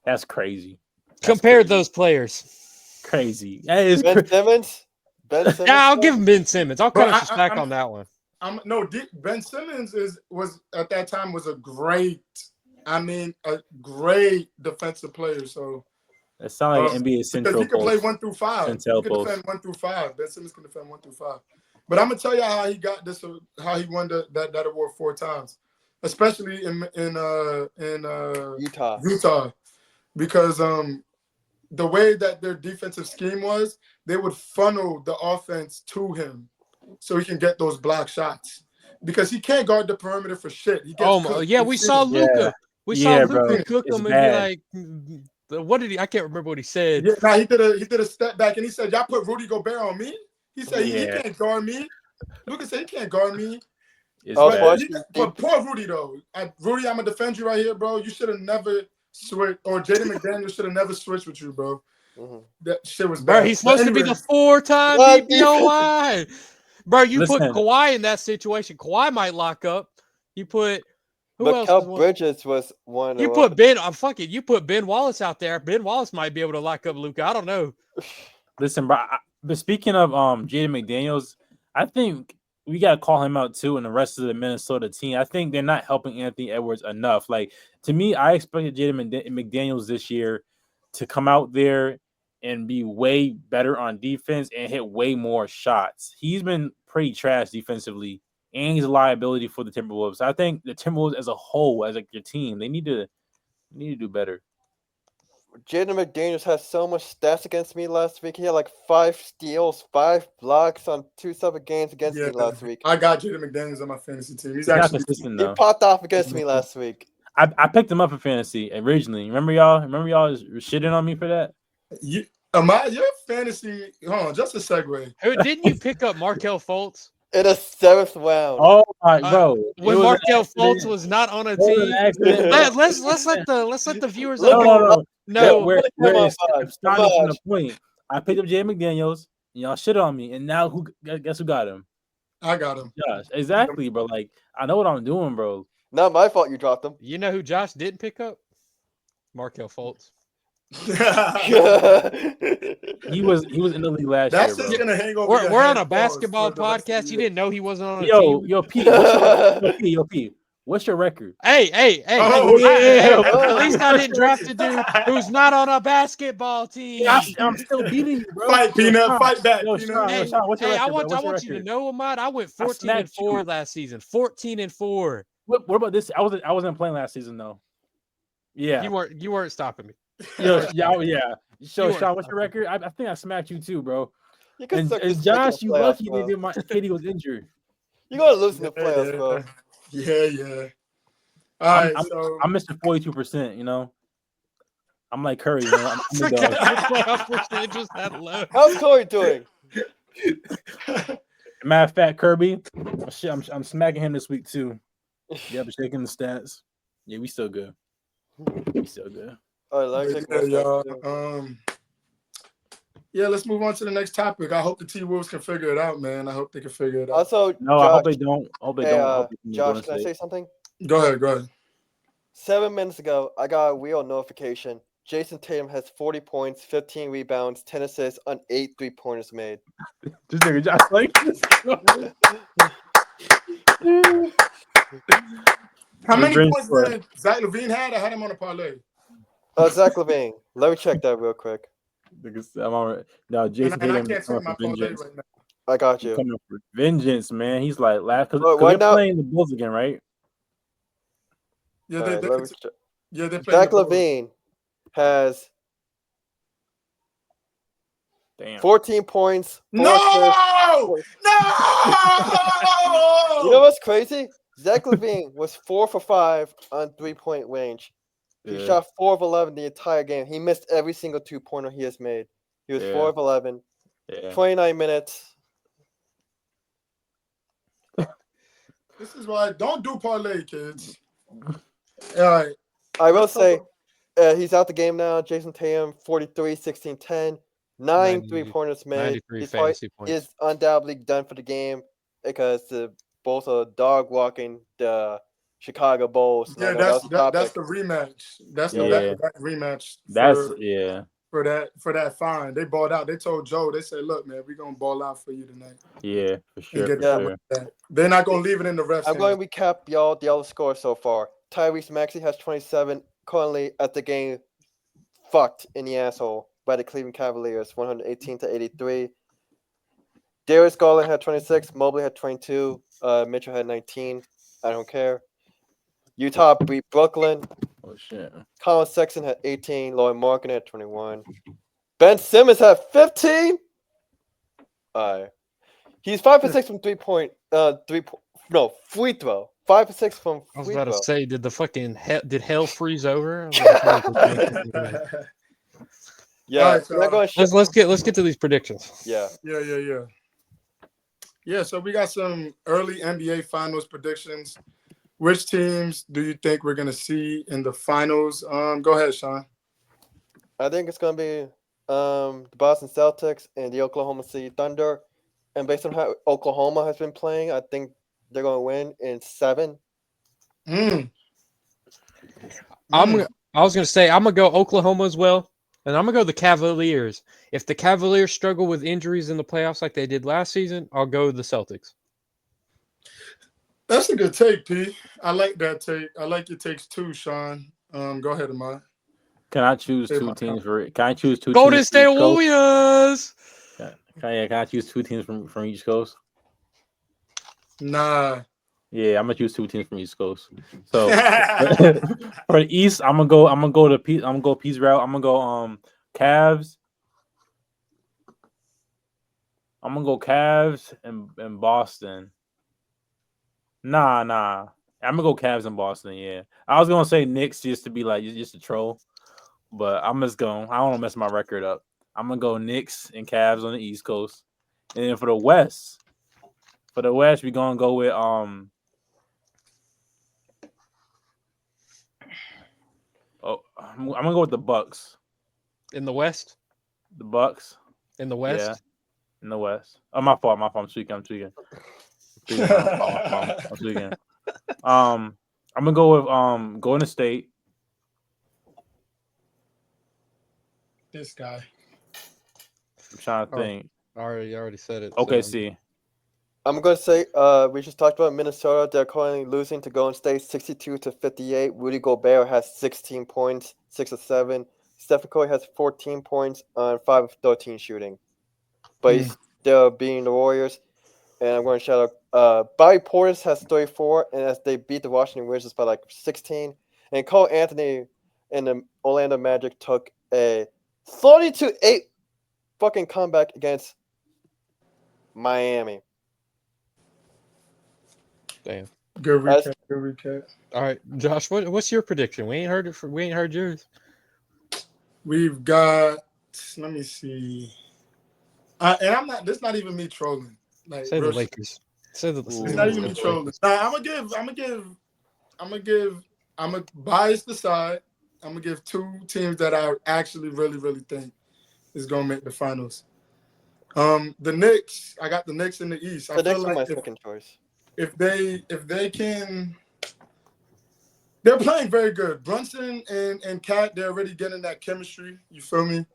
that's crazy. Compare those players. Crazy. That is Ben Simmons. Yeah, I'll give him Ben Simmons. I'll cut his stack on that one. Ben Simmons was at that time was a great defensive player. So It sounds like an NBA because Central he can play post. 1 through 5. Centel He can post. defend 1 through 5. Ben Simmons can defend 1 through 5. But I'm gonna tell you how he got this, how he won that award 4 times, especially in Utah, because the way that their defensive scheme was, they would funnel the offense to him so he can get those block shots. Because he can't guard the perimeter for shit. He gets cooked. Yeah, we saw Luca. Yeah. We saw Yeah, Luca bro. cook It's him and bad. be like, what did he? I can't remember what he said. Yeah, nah, he did a step back and he said, "Y'all put Rudy Gobert on me." He said he Yeah. can't guard me. Luka said he can't guard me. It's was bad. But poor Rudy though. Rudy, I'm gonna defend you right here, bro. You should have never switched, or Jaden McDaniels should have never switched with you, bro. That shit was bad. Bro, he's supposed to be the Anyways, 4-time What DPOY. Bro, you put Listen. Kawhi in that situation. Kawhi might lock up. You put who else? Mikal Bridges was one. You put Ben. Fuck it. You put Ben Wallace out there. Ben Wallace might be able to lock up Luka. I don't know. Listen, bro. But speaking of Jaden McDaniels, I think we gotta call him out too, and the rest of the Minnesota team. I think they're not helping Anthony Edwards enough. Like, to me, I expected Jaden McDaniels this year to come out there and be way better on defense and hit way more shots. He's been pretty trash defensively, and he's a liability for the Timberwolves. I think the Timberwolves as a whole, as like your team, they need to do better. Jaden McDaniels has so much stats against me last week. He had like 5 steals, 5 blocks on 2 separate games against me last week. I got Jaden McDaniels on my fantasy team. He's not actually consistent He though. popped off against me last week. I picked him up in fantasy originally. Remember y'all was shitting on me for that? your fantasy. Hold on, just a segue. Who didn't you pick up Markelle Fultz? In the 7th round. Oh my bro! When Markelle Fultz was not on a team. Let's let the viewers know. No. Where it's starting from the point. I picked up Jay McDaniels, and y'all shit on me, and now guess who got him? I got him. Josh. Exactly, bro. Like, I know what I'm doing, bro. Not my fault you dropped him. You know who Josh didn't pick up? Markelle Fultz. He was in the league last year. That's just gonna hang over. We're on a basketball podcast. You didn't know he wasn't on a team. Yo, Pete, what's your record? Hey! At least I didn't draft a dude who's not on a basketball team. I'm still beating you, bro. Fight, Peanut. Fight back, Yo, Peanut. Sean, what's your record, I bro? want What's you your to know, Ahmad. I went 14-4 last season. 14-4. What about this? I wasn't playing last season though. Yeah, You weren't stopping me. yeah. So, Sean, what's your record? I think I smacked you too, bro. And Josh, you lucky my KD was injured. You're gonna lose in the playoffs, bro. Yeah. All right, I'm Mr. 42%. You know, I'm like Curry. You know, I'm the dog. Playoff percentage was that low. How's Corey doing? Matter of fact, Kirby, I'm smacking him this week too. Yeah, but checking the stats. Yeah, we still good. All right, let's move on to the next topic. I hope the T-Wolves can figure it out, man. I hope they can figure it out. Also, no, Josh, I hope they don't. Josh, can I say something? Go ahead. 7 minutes ago, I got a real notification. Jason Tatum has 40 points, 15 rebounds, 10 assists on 8 3-pointers made. This nigga Josh like this. How many points did Zach LaVine had? I had him on a parlay. Zach LaVine. Let me check that real quick. No, Jason Tatum. I can't check my parlay right now. I got you. Coming for vengeance, man. He's like last because they're playing the Bulls again, right? Yeah, they're playing. Zach LaVine has 14 points. No! You know what's crazy? Zach LaVine was 4 for 5 on 3-point range. He shot 4 of 11 the entire game. He missed every single 2-pointer he has made. He was 4 of 11. 29 minutes. This is why don't do parlay, kids. All right. I will say he's out the game now. Jason Tatum, 43, 16, 10. 9 3-pointers made. He is undoubtedly done for the game because the Bulls are dog walking the Chicago Bulls. Yeah, that's the rematch. That's the back-to-back rematch. For that fine. They balled out. They told Joe, they said, look, man, we're gonna ball out for you tonight. Yeah, for sure. They're not gonna leave it in the refs. I'm going to recap y'all the other score so far. Tyrese Maxey has 27, currently at the game fucked in the asshole by the Cleveland Cavaliers, 118-83. Darius Garland had 26. Mobley had 22. Mitchell had 19. I don't care. Utah beat Brooklyn. Oh shit. Colin Sexton had 18. Laurie Markin had 21. Ben Simmons had 15. He's 5 for 6 from free throw. 5 for 6 from I was free about to throw. say, did the fucking did hell freeze over? I was about to say, Yeah, All right, so, they're going let's get to these predictions. Yeah. Yeah, so we got some early NBA Finals predictions. Which teams do you think we're gonna see in the finals? Go ahead, Sean. I think it's going to be the Boston Celtics and the Oklahoma City Thunder. And based on how Oklahoma has been playing, I think they're going to win in 7. Mm. I was gonna say I'm gonna go Oklahoma as well, and I'm gonna go the Cavaliers. If the Cavaliers struggle with injuries in the playoffs like they did last season, I'll go the Celtics. That's a good take, P. I like that take. I like your takes too, Sean. Go ahead, Amar. Can I choose two teams for? Can I choose two Golden teams State from each coast? Warriors. Can I choose two teams from each coast? Nah. Yeah, I'm gonna choose two teams from each coast. So for the East, I'm gonna go Peace route. I'm gonna go Cavs. I'm gonna go Cavs and Boston. Nah. I'm gonna go Cavs and Boston. Yeah, I was gonna say Knicks just to be like just a troll, but I'm just going. I don't want to mess my record up. I'm gonna go Knicks and Cavs on the East Coast, and then for the West, we're gonna go with Oh, I'm gonna go with the Bucks. In the West. The Bucks. In the West. Yeah, in the West. Oh, my fault. I'm tweaking. I'm tweaking. I'm gonna go with Golden State. This guy. I'm trying to think. I already said it. Okay, so. see. I'm going to say we just talked about Minnesota. They're currently losing to Golden State 62-58. Rudy Gobert has 16 points, 6 of 7. Stephen Curry has 14 points on 5 of 13 shooting. But he's still beating the Warriors. And I'm going to shout out Bobby Portis has 34, and as they beat the Washington Wizards by like 16. And Cole Anthony and the Orlando Magic took a 30-8 fucking comeback against Miami. Damn. Good recap. All right, Josh. What's your prediction? We ain't heard yours. We've got. Let me see. And I'm not. This is not even me trolling. Like Say the Lakers. Say the. It's not even me trolling. Nah, I'm gonna bias the side. I'm gonna give two teams that I actually really think is gonna make the finals. The Knicks. I got the Knicks in the East. The Knicks are my second choice. If they can, they're playing very good. Brunson and Cat, they're already getting that chemistry. You feel me?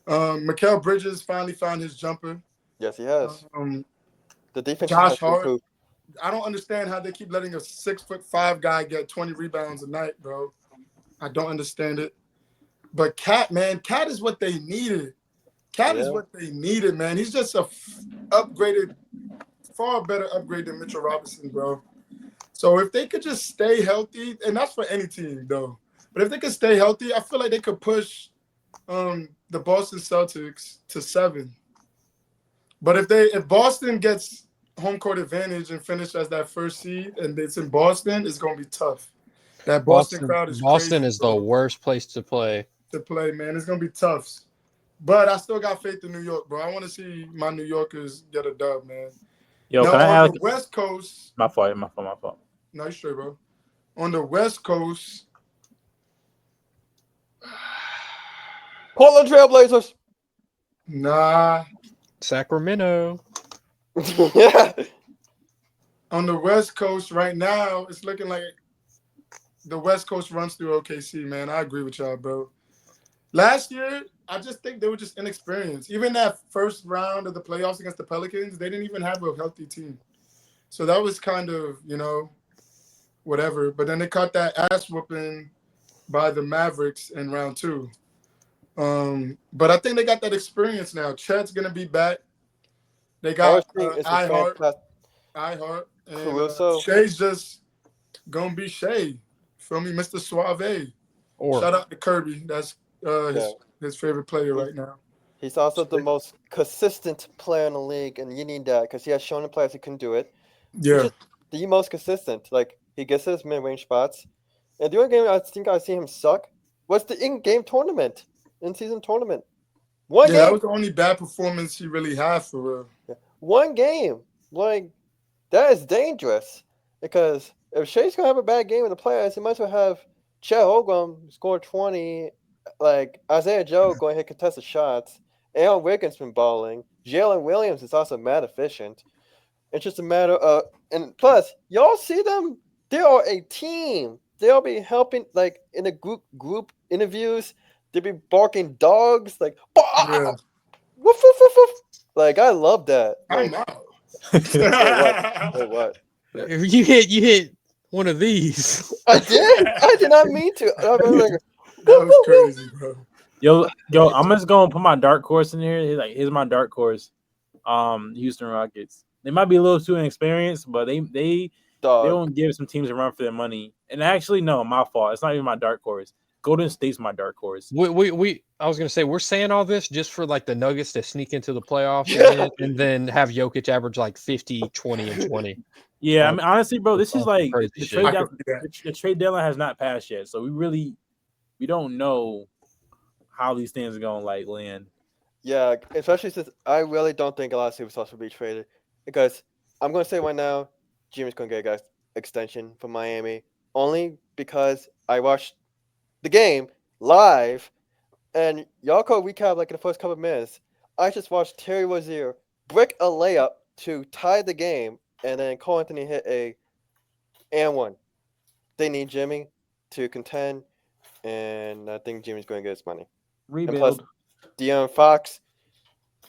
Mikal Bridges finally found his jumper. Yes, he has. The defense Josh Hart. I don't understand how they keep letting a 6'5" guy get 20 rebounds a night, bro. I don't understand it. But Cat is what they needed. Cat is what they needed, man. He's just a far better upgrade than Mitchell Robinson, bro. So if they could just stay healthy, and that's for any team, though. But if they could stay healthy, I feel like they could push the Boston Celtics to 7. But if Boston gets home court advantage and finish as that first seed, and it's in Boston, it's gonna be tough. That Boston crowd is Boston crazy, is the worst place to play. Man. It's gonna be tough. But I still got faith in New York, bro. I want to see my New Yorkers get a dub, man. Yo, now, can I on ask? the West Coast. My fault. No, you're straight, bro. On the West Coast. Portland Trailblazers. Nah. Sacramento. Yeah. On the West Coast right now, it's looking like the West Coast runs through OKC, man. I agree with y'all, bro. Last year, I just think they were just inexperienced. Even that first round of the playoffs against the Pelicans, they didn't even have a healthy team. So that was kind of, whatever. But then they caught that ass whooping by the Mavericks in round 2. But I think they got that experience now. Chet's gonna be back. They got Forestry is a iHeart, fantastic. and Caruso. Shay's just gonna be Shay. Feel me, Mr. Suave. Or Shout out to Kirby. That's Yeah. his favorite player right now. He's also the most consistent player in the league, and you need that because he has shown the players who can do it. He's Yeah, just the most consistent. Like, he gets his mid-range spots. And the only game I think I've seen him suck was the in-game tournament, in-season tournament. One that game. was the only bad performance he really had for real. One game. Like, that is dangerous. Because if Shay's going to have a bad game with the players, he might as well have Chet Holmgren score 20, like Isaiah Joe going to hit contested shots. Aaron Wiggins been balling. Jalen Williams is also mad efficient. It's just a matter of, and plus, y'all see them? They are a team. They'll be helping, like, in the group interviews. They'll be barking dogs, like, Yeah, woof, woof, woof, woof. Like, I love that. Like, I'm out. wait, what? you hit one of these. I did? I did not mean to. I was like, That was crazy, bro. Yo, I'm just gonna put my dark horse in here. Here's my dark horse. Houston Rockets. They might be a little too inexperienced, but they dog. won't give some teams a run for their money. And actually, no, my fault. It's not even my dark horse. Golden State's my dark horse. I was gonna say we're saying all this just for like the Nuggets to sneak into the playoffs Yeah. and then have Jokic average like 50, 20, and 20. Yeah, I mean, honestly, bro, this is like crazy the shit. the trade deadline has not passed yet, so we don't know how these things are gonna like land. Yeah, especially since I really don't think a lot of superstars will be traded. Because I'm going to say right now, Jimmy's going to get a guys extension from Miami. Only because I watched the game live, and y'all could recap like in the first couple of minutes. I just watched Terry Rozier brick a layup to tie the game, and then Cole Anthony hit a and one. They need Jimmy to contend, and I think Jimmy's going to get his money. And plus, Rebuild. De'Aaron Fox,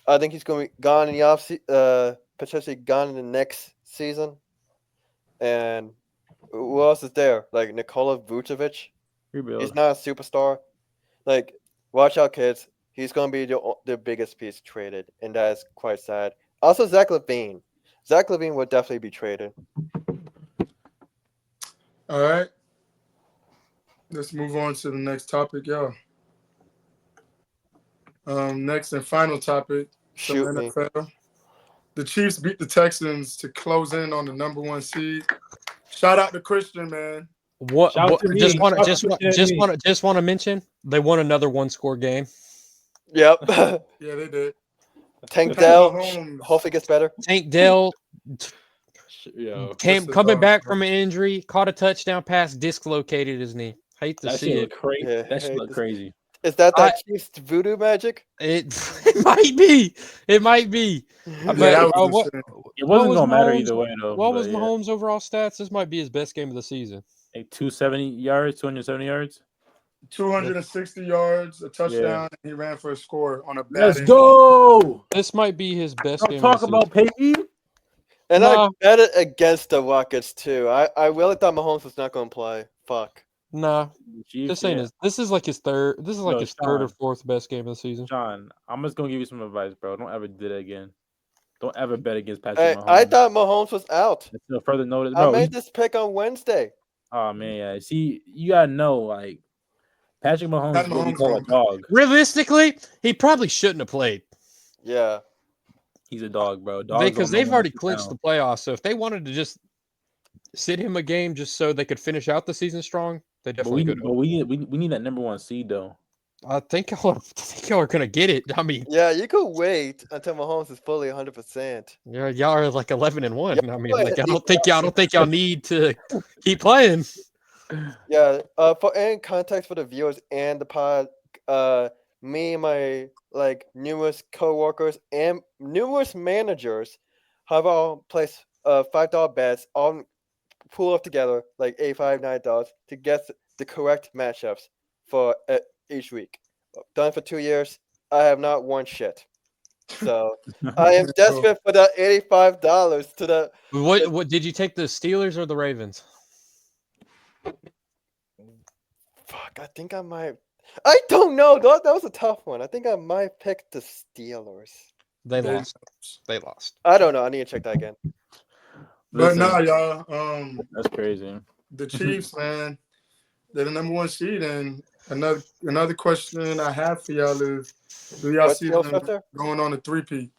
I think he's going to be gone in the potentially gone in the next season. And who else is there? Like Nikola Vucevic. Rebuild. He's not a superstar. Like, watch out, kids. He's going to be the biggest piece traded, and that is quite sad. Also, Zach LaVine. Zach LaVine will definitely be traded. All right. Let's move on to the next topic, y'all. Next and final topic. Shoot me. NFL. The Chiefs beat the Texans to close in on the number 1 seed. Shout out to Christian, man. What Shout out to me. just want Shout out to to mention they won another 1-score game. Yep. Yeah, they did. Tank Pat Dell Mahomes. hopefully gets better. Tank Dell Yo, coming back from an injury, caught a touchdown pass, dislocated his knee. Hate to that see shit it. look crazy. Yeah, That shit hate look this. crazy. Is that Chiefs voodoo magic? It might be. It might be. Yeah, But, that was what, insane. It wasn't was gonna matter Mahomes- either way though. what but was yeah. Mahomes' overall stats? This might be his best game of the season. Like 270 yards, 270 yards. 260 yards, a touchdown, and he ran for a score on a bad Let's injury. go. This might be his best Don't game talk of the about Peyton. And Nah. I bet it against the Rockets too. I really thought Mahomes was not going to play. Fuck. season. Nah, Chiefs, this ain't his. This is like his third. This is like Yo, his third or Sean. fourth best game of the season. Sean, I'm just gonna give you some advice, bro. Don't ever do that again. Don't ever bet against Patrick Hey, Mahomes. I thought Mahomes was out. Until further notice, I bro. made this pick on Wednesday. Oh man, yeah. See, you gotta know, like Patrick Mahomes Pat is what we Mahomes call a won't. dog. Realistically, he probably shouldn't have played Yeah. He's a dog, bro. Dogs because don't know they've when already to sit clinched down. the playoffs. So if they wanted to just sit him a game just so they could finish out the season strong, they But we, definitely could. we need that number 1 seed though. I think y'all are gonna get it. I mean, Yeah, you could wait until Mahomes is fully 100%. yeah, y'all are like 11-1. Yeah, I mean, like I don't think y'all need to keep playing. Yeah. For any context for the viewers and the pod, me and my numerous coworkers and numerous managers have all placed $5 bets, all pool up together like $85, $9 to get the correct matchups for each week. Done for 2 years. I have not won shit. So I am desperate for that $85 to the. What did you take, the Steelers or the Ravens? Fuck, I think I might. I don't know. That was a tough one. I think I might pick the Steelers. They They lost. They lost. I don't know. I need to check that again. But Listen, nah, y'all. that's crazy. The Chiefs, man, they're the number 1 seed. And another question I have for y'all is, do y'all What's see the else them out there? going on a 3-peat?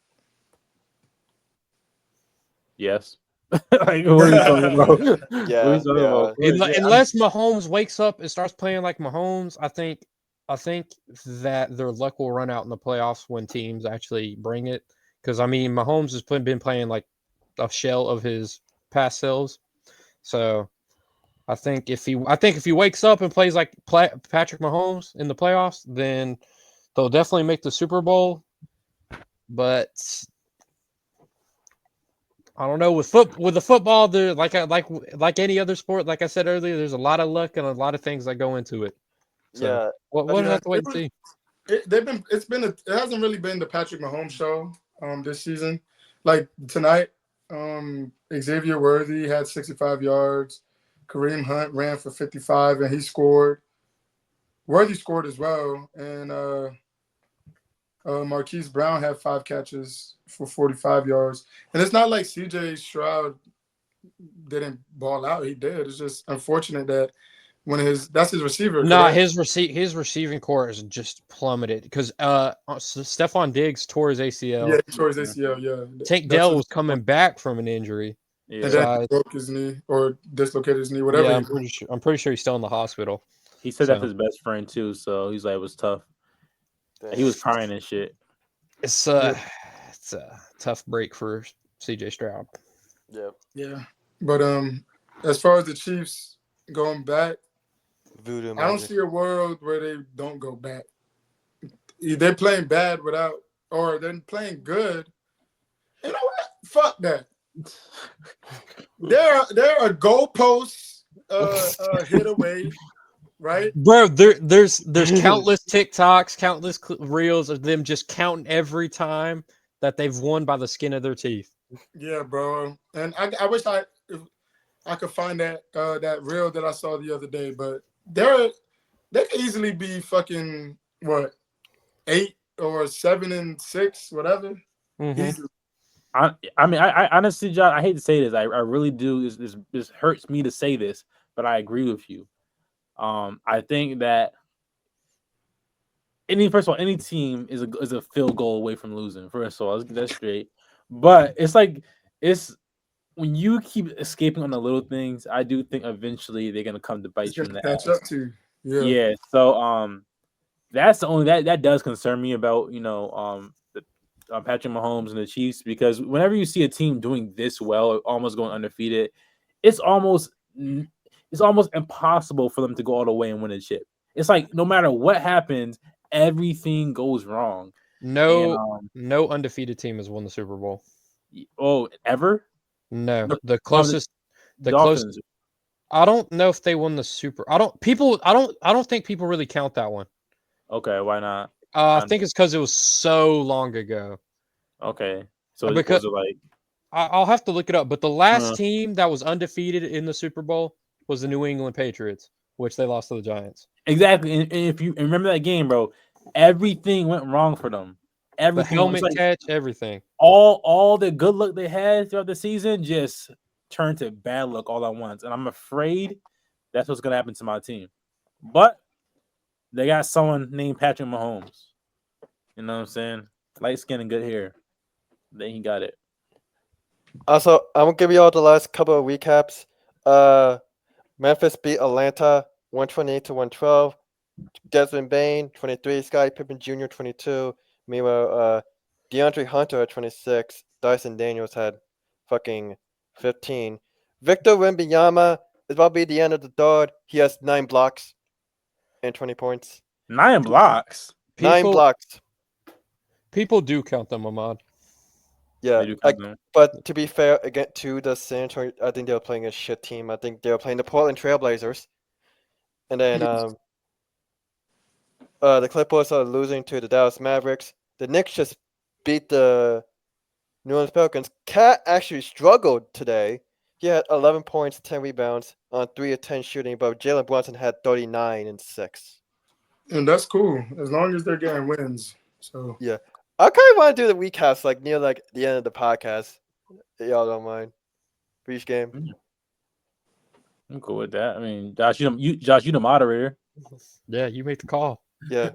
Yes. Like, what are you talking about? What are you talking Yeah. about? Of course, yeah, Unless Mahomes wakes up and starts playing like Mahomes, I think that their luck will run out in the playoffs when teams actually bring it. Because I mean, Mahomes has been playing like a shell of his past selves. So I think if he wakes up and plays like Patrick Mahomes in the playoffs, then they'll definitely make the Super Bowl. But I don't know with the football, there like any other sport. Like I said earlier, there's a lot of luck and a lot of things that go into it. So Yeah. we'll have to wait and see. It hasn't really been the Patrick Mahomes show this season. Like tonight, Xavier Worthy had 65 yards. Kareem Hunt ran for 55 and he scored. Worthy scored as well, and Marquise Brown had 5 catches for 45 yards. And it's not like CJ Stroud didn't ball out; he did. It's just unfortunate that that's his receiver. Nah, Correct? his receiving core is just plummeted because Stephon Diggs tore his ACL. Yeah, he tore his ACL. Yeah, Tank that's Dell his, was coming back from an injury. yeah. and So then he broke his knee or dislocated his knee, whatever. yeah, he broke. I'm pretty sure he's still in the hospital. He said that's So his best friend too, so he's like, it was tough. He was crying and shit. it's Yeah. it's a tough break for CJ Stroud. Yep. Yeah, but as far as the Chiefs going back, Voodoo I don't magic. see a world where they don't go back. They're playing bad without, or they're playing good. You know what? Fuck that. They're a goalpost hit away, right? Bro, there's countless TikToks, countless reels of them just counting every time that they've won by the skin of their teeth. Yeah, bro. And I wish if I could find that reel that I saw the other day, but they could easily be fucking what 8 or 7-6, whatever. Mm-hmm. Easily. I mean, I honestly, John, I hate to say this. I really do. This hurts me to say this, but I agree with you. I think that first of all, any team is a field goal away from losing. First of all, let's get that straight. But it's when you keep escaping on the little things, I do think eventually they're gonna come to It's bite you in gonna the catch ass. up to. Yeah. Yeah. So that's the only that does concern me about Patrick Mahomes and the Chiefs, because whenever you see a team doing this well, almost going undefeated, it's almost impossible for them to go all the way and win a chip. It's like no matter what happens, everything goes wrong. No, And no undefeated team has won the Super Bowl. ever No, the the closest. Dolphins. I don't know if they won the Super. I don't think people really count that one. Okay, why not? I think it's because it was so long ago. Okay, so Because was it like I'll have to look it up. But the last team that was undefeated in the Super Bowl was the New England Patriots, which they lost to the Giants. exactly? And if you remember that game, bro, everything went wrong for them. The Everything, helmet catch, everything. all the good luck they had throughout the season just turned to bad luck all at once. And I'm afraid that's what's gonna happen to my team. But they got someone named Patrick Mahomes. You know what I'm saying? Light skin and good hair. Then he got it. Also, I'm gonna give you all the last couple of recaps. Memphis beat Atlanta 128-112. Desmond Bain 23. Scottie Pippen Jr. 22. Meanwhile, DeAndre Hunter at 26. Dyson Daniels had fucking 15. Victor Wembanyama is about to be the end of the third. He has 9 blocks and 20 points. 9 blocks. 9 blocks. People do count them, Ahmad. Yeah, They do count them. but to be fair, again to the San Antonio, I think they were playing a shit team. I think they were playing the Portland Trailblazers, and then the Clippers are losing to the Dallas Mavericks. The Knicks just beat the New Orleans Pelicans. Cat actually struggled today. He had 11 points, 10 rebounds on 3 of 10 shooting, but Jalen Brunson had 39 and 6. And that's cool as long as they're getting wins. So I kind of want to do the recaps like near like the end of the podcast. If y'all don't mind. For each game. I'm cool with that. I mean, Josh, you the moderator. Yeah, you make the call. Yeah.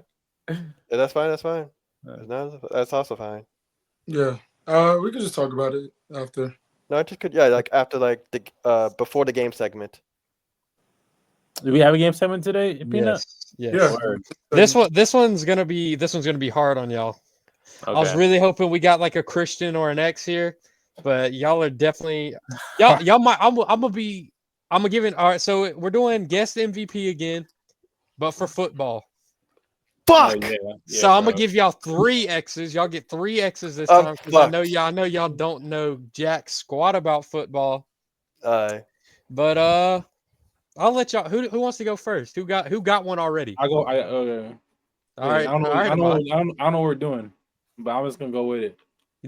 That's fine. That's fine. Yeah. That's also fine. yeah, we could just talk about it after. No, I just could. Yeah, like after like the before the game segment. Do we have a game segment today, Peanut? Yes. Yeah. Word. This one's gonna be hard on y'all. Okay. I was really hoping we got like a Christian or an X here, but y'all are definitely y'all might. I'm gonna give it. All right, so we're doing guest MVP again, but for football. Fuck. Oh, yeah, So I'm bro. gonna give y'all 3 X's. Y'all get 3 X's this time because I know y'all don't know jack squat about football. But I'll let y'all. Who wants to go first? Who got one already? I go. Okay. All right. I don't know. All right, I don't know what we're doing, but I'm just gonna go with it.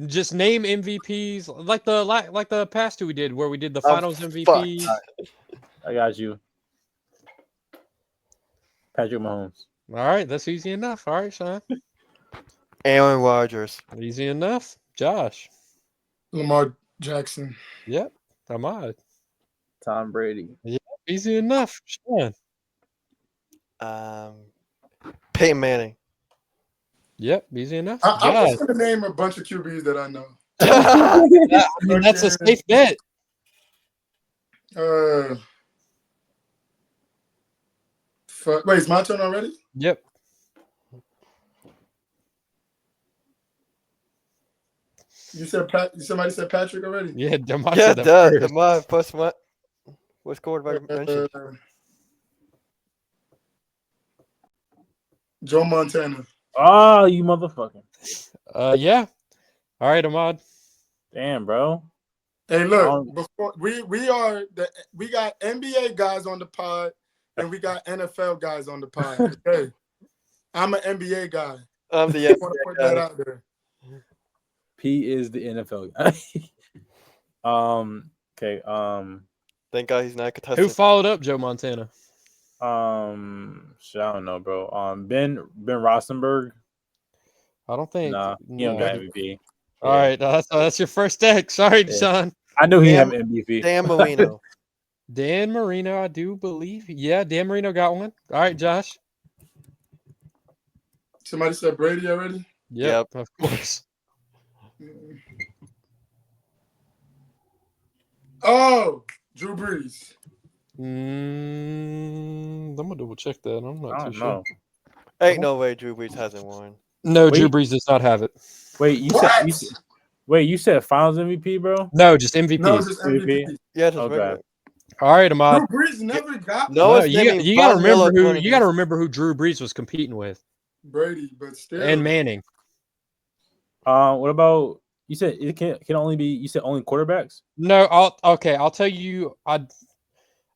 Just name MVPs like the past 2 we did, where we did the finals MVPs. I got you, Patrick Mahomes. All right, that's easy enough. All right, Sean. Aaron Rodgers. Easy enough. Josh. Lamar Jackson. Yep. Ahmad. Tom Brady. Yep. Easy enough. Sean. Peyton Manning. Yep. Easy enough. I'm Josh. just gonna name a bunch of QBs that I know. I mean, that's a safe bet. Wait, it's my turn already? Yep. Somebody said Patrick already? Yeah, Ahmad Yeah, said that duh. first. Ahmad first what? What's quarterback mentioned? Joe Montana. Oh, you motherfucker! Yeah. All right, Ahmad. Damn, bro. Hey, look, before we got NBA guys on the pod and we got NFL guys on the pod. Okay, I'm an NBA guy. I'm the I want to put that out there. P is the NFL guy. Okay. Thank God he's not contested. Who followed up Joe Montana? Shit, I don't know, bro. Ben Rosenberg. I don't think. Nah, he don't got MVP. All right, that's your first X. Sorry, Sean. I knew he had MVP. Dan Marino. Dan Marino, I do believe. Yeah, Dan Marino got one. All right, Josh. Somebody said Brady already? Yep. Of course. Oh, Drew Brees. I'm gonna double check that. I'm not too sure. Ain't no way Drew Brees hasn't won. No, Drew Brees does not have it. Wait, you said Finals MVP, bro? No, just MVP. No, just MVP. Yeah, just okay. regular. All right, Ahmad. Drew Brees never got No, one. You gotta remember who Drew Brees was competing with. Brady, but still. And Manning. What about you said it can only be only quarterbacks? No, I'll tell you. I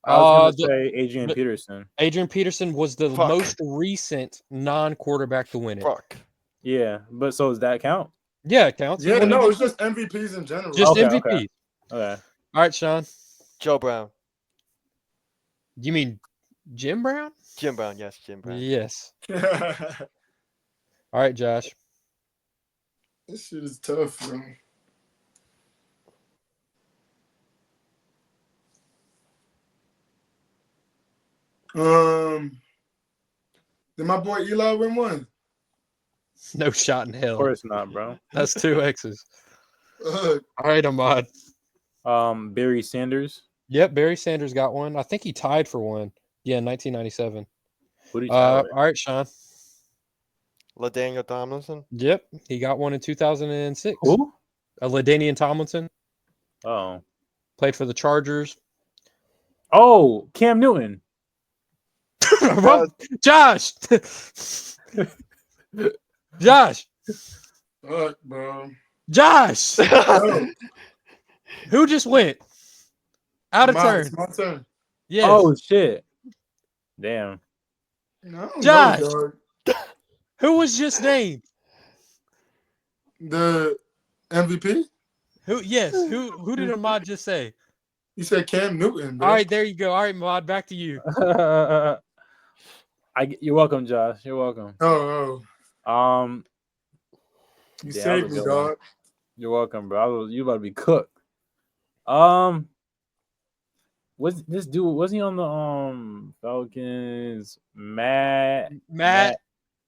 was gonna say Adrian Peterson. Adrian Peterson was the most recent non-quarterback to win it. Fuck. Yeah, but so does that count? Yeah, it counts. Yeah, no, it's just MVPs in general. Just okay, MVP. Okay. All right, Sean. Joe Brown. You mean Jim Brown? Jim Brown, yes, Jim Brown. Yes. All right, Josh. This shit is tough, bro. Did my boy Eli win one? No shot in hell. Of course not, bro. That's 2 X's. All right, Ahmad. Barry Sanders. Yep, Barry Sanders got one. I think he tied for one. Yeah, in 1997. Who did you tie with? All right, Sean. LaDainian Tomlinson. Yep, he got one in 2006. Who? LaDainian Tomlinson. Oh. Played for the Chargers. Oh, Cam Newton. Josh. Josh. Fuck, bro. Josh. Who just went? Out of turn. It's my turn. Yes. Oh shit. Damn. No, Josh. No, Who was just named? The MVP? Who? Yes. Who did Ahmad just say? You said Cam Newton, bro. All right, there you go. All right, Ahmad, back to you. You're welcome, Josh. You're welcome. Oh, Um, you yeah, that was saved a me, good one. dog. You're welcome, bro. You about to be cooked. Um, was this dude? Was he on the Falcons? Matt.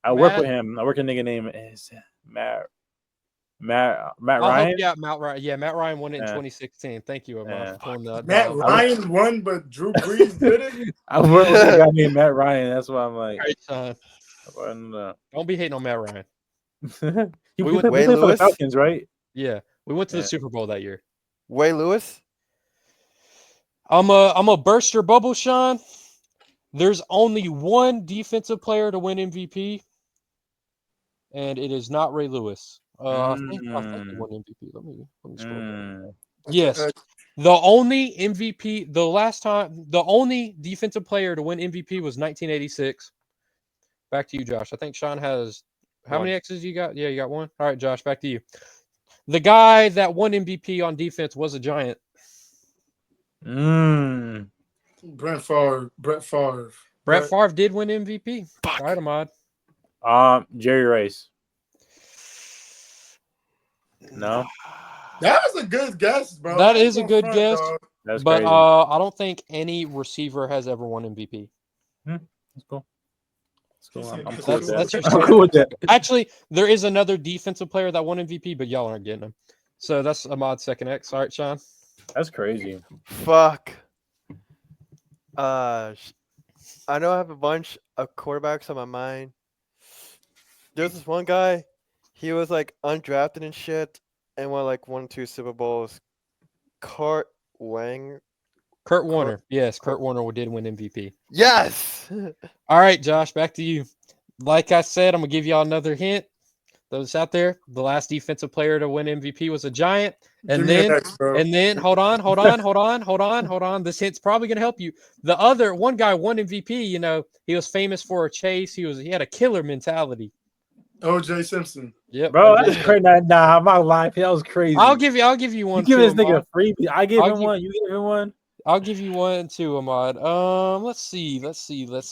I work with Matt, him. I work a nigga named is Matt I'll help Ryan. you out, Matt Ryan. Yeah, Matt Ryan won it in Yeah. 2016. Thank you, Ahmad, Yeah. for pulling that Matt off. Ryan won, but Drew Brees did it. I work with a guy named Matt Ryan. That's why I'm All like, right, son. I don't know. Don't be hating on Matt Ryan. he We went- he Way played for the Lewis? Falcons, right? Yeah, we went to the Yeah. Super Bowl that year. Way Lewis? I'm a burst your bubble, Sean. There's only one defensive player to win MVP, and it is not Ray Lewis. I think he won MVP. Let me scroll down. Yes, the only MVP. The only defensive player to win MVP was 1986. Back to you, Josh. I think Sean has how One. many X's you got? Yeah, you got one. All right, Josh, back to you. The guy that won MVP on defense was a Giant. Brett Favre. Brett Favre did win MVP. Fuck. All right, Ahmad. Jerry Rice. No, That was a good guess, bro. That I ain't is a gonna good front, guess. dog. that's But crazy. I don't think any receiver has ever won MVP. That's cool. That's cool. I'm cool with That's that. your I'm cool with that. Actually, there is another defensive player that won MVP, but y'all aren't getting him. So that's Ahmad's second X. All right, Sean. That's crazy. Fuck. I know I have a bunch of quarterbacks on my mind. There's this one guy. He was like undrafted and shit, and won like 1 or 2 Super Bowls. Kurt Warner. Yes, Kurt Warner did win MVP. Yes. All right, Josh, back to you. Like I said, I'm going to give y'all another hint. Those out there, the last defensive player to win MVP was a Giant. Give me an X, bro. And then, hold on. This hint's probably going to help you. The other one guy won MVP, he was famous for a chase. He had a killer mentality. O.J. Simpson. Yep. Bro, that's crazy. Nah, I'm not lying. That was crazy. I'll give you one. You give too, this nigga Ahmad. a freebie. I give him one. You give him one. I'll give you one too, Ahmad. Let's see.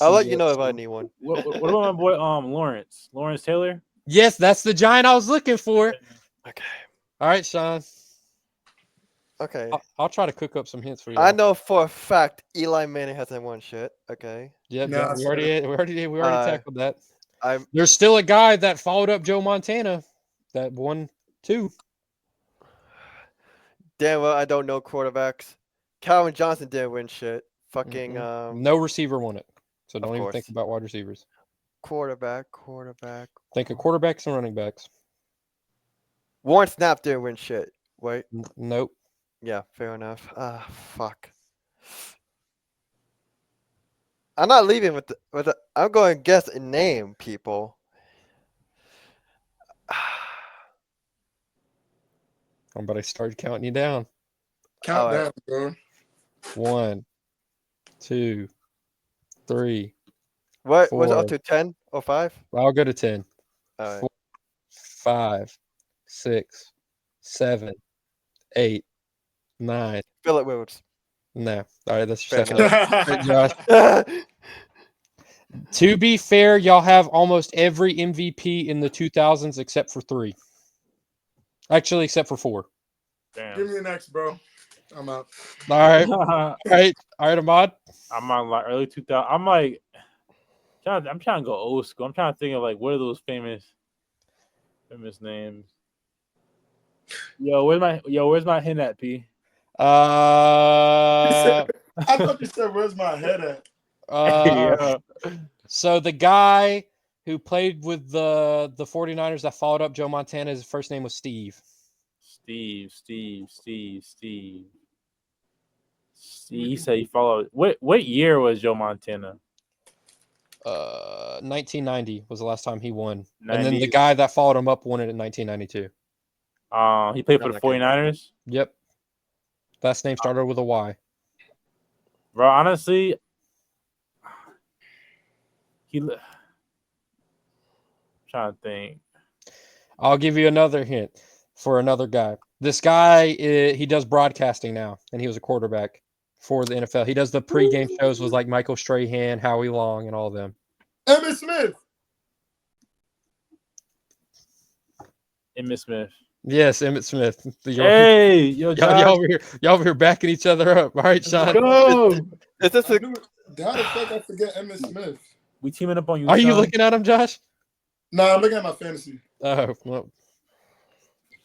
I'll let you know if I need one. What about my boy Lawrence Taylor? Yes, that's the Giant I was looking for. Okay. All right, Sean. Okay. I'll try to cook up some hints for you. I know for a fact Eli Manning hasn't won shit. Okay. Yep, Nah, we already tackled that. There's still a guy that followed up Joe Montana that won 2. Damn well, I don't know quarterbacks. Calvin Johnson didn't win shit. Fucking no receiver won it. So don't even course. think about wide receivers. quarterback. Think of quarterbacks and running backs. Warren Snap didn't win shit. Wait. Nope. Yeah, fair enough. Fuck. I'm not leaving with the. I'm going to guess a name, people. I'm about to start counting you down. Count down, bro. 1, 2, 3. What 4. was it up to 10 or 5? I'll go to 10. All right. 4, 5, 6, 7, 8, 9. Philip Rivers. No. All right, that's Fair your second. enough. Right, Josh. To be fair, y'all have almost every MVP in the 2000s except for 3. Actually, except for 4. Damn. Give me an X, bro. I'm out. All right. All right, Ahmad. I'm on like early 2000. I'm like, I'm trying to go old school. I'm trying to think of like what are those famous names. Where's my hint at, P? I thought you said, "Where's my head at?" Yeah. So the guy who played with the 49ers that followed up Joe Montana, his first name was Steve. Steve. He said he followed. What year was Joe Montana? 1990 was the last time he won. 90s. And then the guy that followed him up won it in 1992. He played for the 49ers. Yep. Last name started with a Y. Bro, honestly, trying to think. I'll give you another hint for another guy. This guy, he does broadcasting now, and he was a quarterback for the NFL. He does the pregame shows with like Michael Strahan, Howie Long, and all of them. Emmitt Smith. Emmitt Smith. Yes, Emmitt Smith. Hey, yo, Josh. Y'all over here backing each other up. All right, Sean. Go. Is this I a knew it. How the fuck I forget Emmitt Smith? We teaming up on you. Are you Sean. looking at him, Josh? Nah, I'm looking at my fantasy. Oh, well.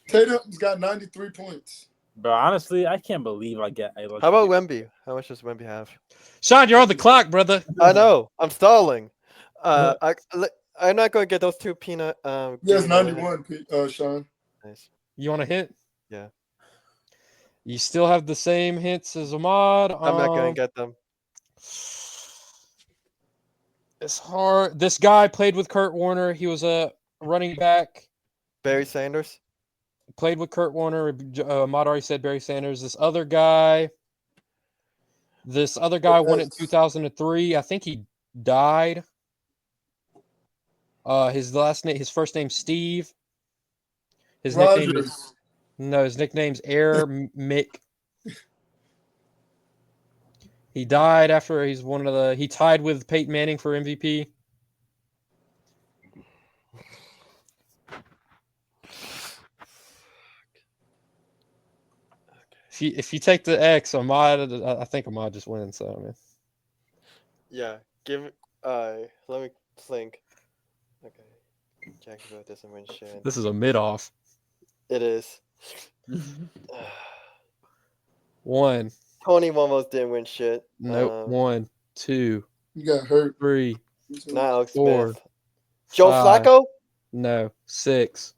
Tatum's got 93 points. Bro, honestly, I can't believe I get. How about Wemby? How much does Wemby have? Sean, you're on the clock, brother. I know. I'm stalling. I'm not going to get those two peanut. Yes, green 91, Sean. Nice. You want a hint? Yeah. You still have the same hints as Ahmad. I'm not going to get them. It's hard. This guy played with Kurt Warner. He was a running back. Barry Sanders. Played with Kurt Warner. Ahmad already said Barry Sanders. This other guy won it in 2003. I think he died. His first name's Steve. His nickname's Air Mick. He died after he tied with Peyton Manning for MVP. If you take the X, Ahmad, I think Ahmad just wins. So, man. Yeah. Let me think. Okay. Jacksonville doesn't win shit. This is a mid-off. It is. One. Tony almost didn't win shit. Nope. 1, 2. You got hurt. 3. Not Alex 4. Smith. Joe 5. Flacco? No. 6.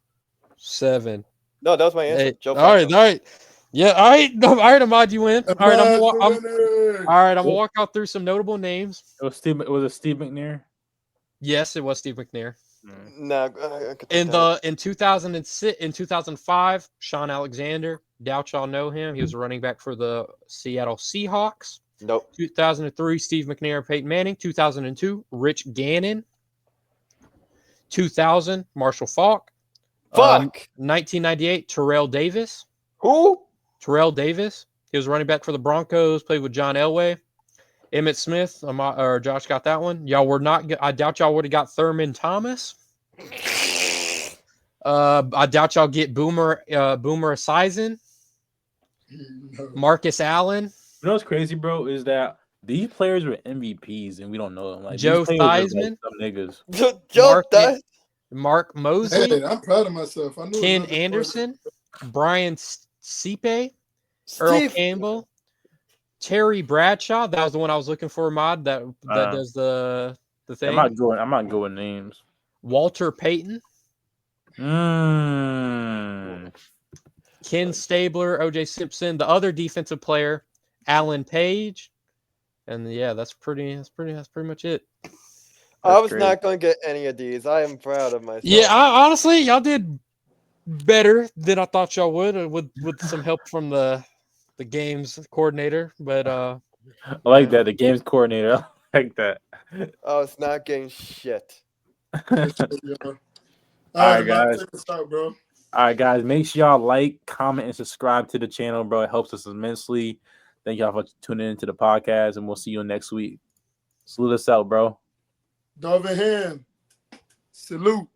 7. No, that was my answer. 8. Joe Flacco. All right. Yeah, all right. No, all right, Ahmad, you win. All right, I'm gonna walk out through some notable names. Was it Steve McNair? Yes, it was Steve McNair. No, In 2006, in 2005, Sean Alexander. Doubt y'all know him. He was a running back for the Seattle Seahawks. Nope. 2003, Steve McNair, Peyton Manning. 2002, Rich Gannon. 2000, Marshall Faulk. Fuck. 1998, Terrell Davis. Who? Terrell Davis. He was running back for the Broncos. Played with John Elway. Emmitt Smith. Or Josh got that one. Y'all were not. I doubt y'all would have got Thurman Thomas. I doubt y'all get Boomer Esiason. No. Marcus Allen. You know what's crazy, bro? Is that these players were MVPs and we don't know them. Like Joe these players were, Theismann. like, some niggas. Joe Mark Mosley. Hey, I'm proud of myself. I knew Ken another Anderson. Brian Stipe. Steve. Earl Campbell. Terry Bradshaw. That was the one I was looking for, Mod. That does the thing. I'm not good with names. Walter Payton. Ken Stabler, O.J. Simpson, the other defensive player, Alan Page, and yeah, that's pretty much it. I was not going to get any of these. I am proud of myself. Yeah, honestly, y'all did better than I thought y'all would with some help from the games coordinator. But I like that, the games coordinator. I like that. I was not getting shit. All right, guys. Check this out, bro. All right, guys, make sure y'all like, comment, and subscribe to the channel, bro. It helps us immensely. Thank y'all for tuning into the podcast, and we'll see you next week. Salute us out, bro. Dove in hand. Salute.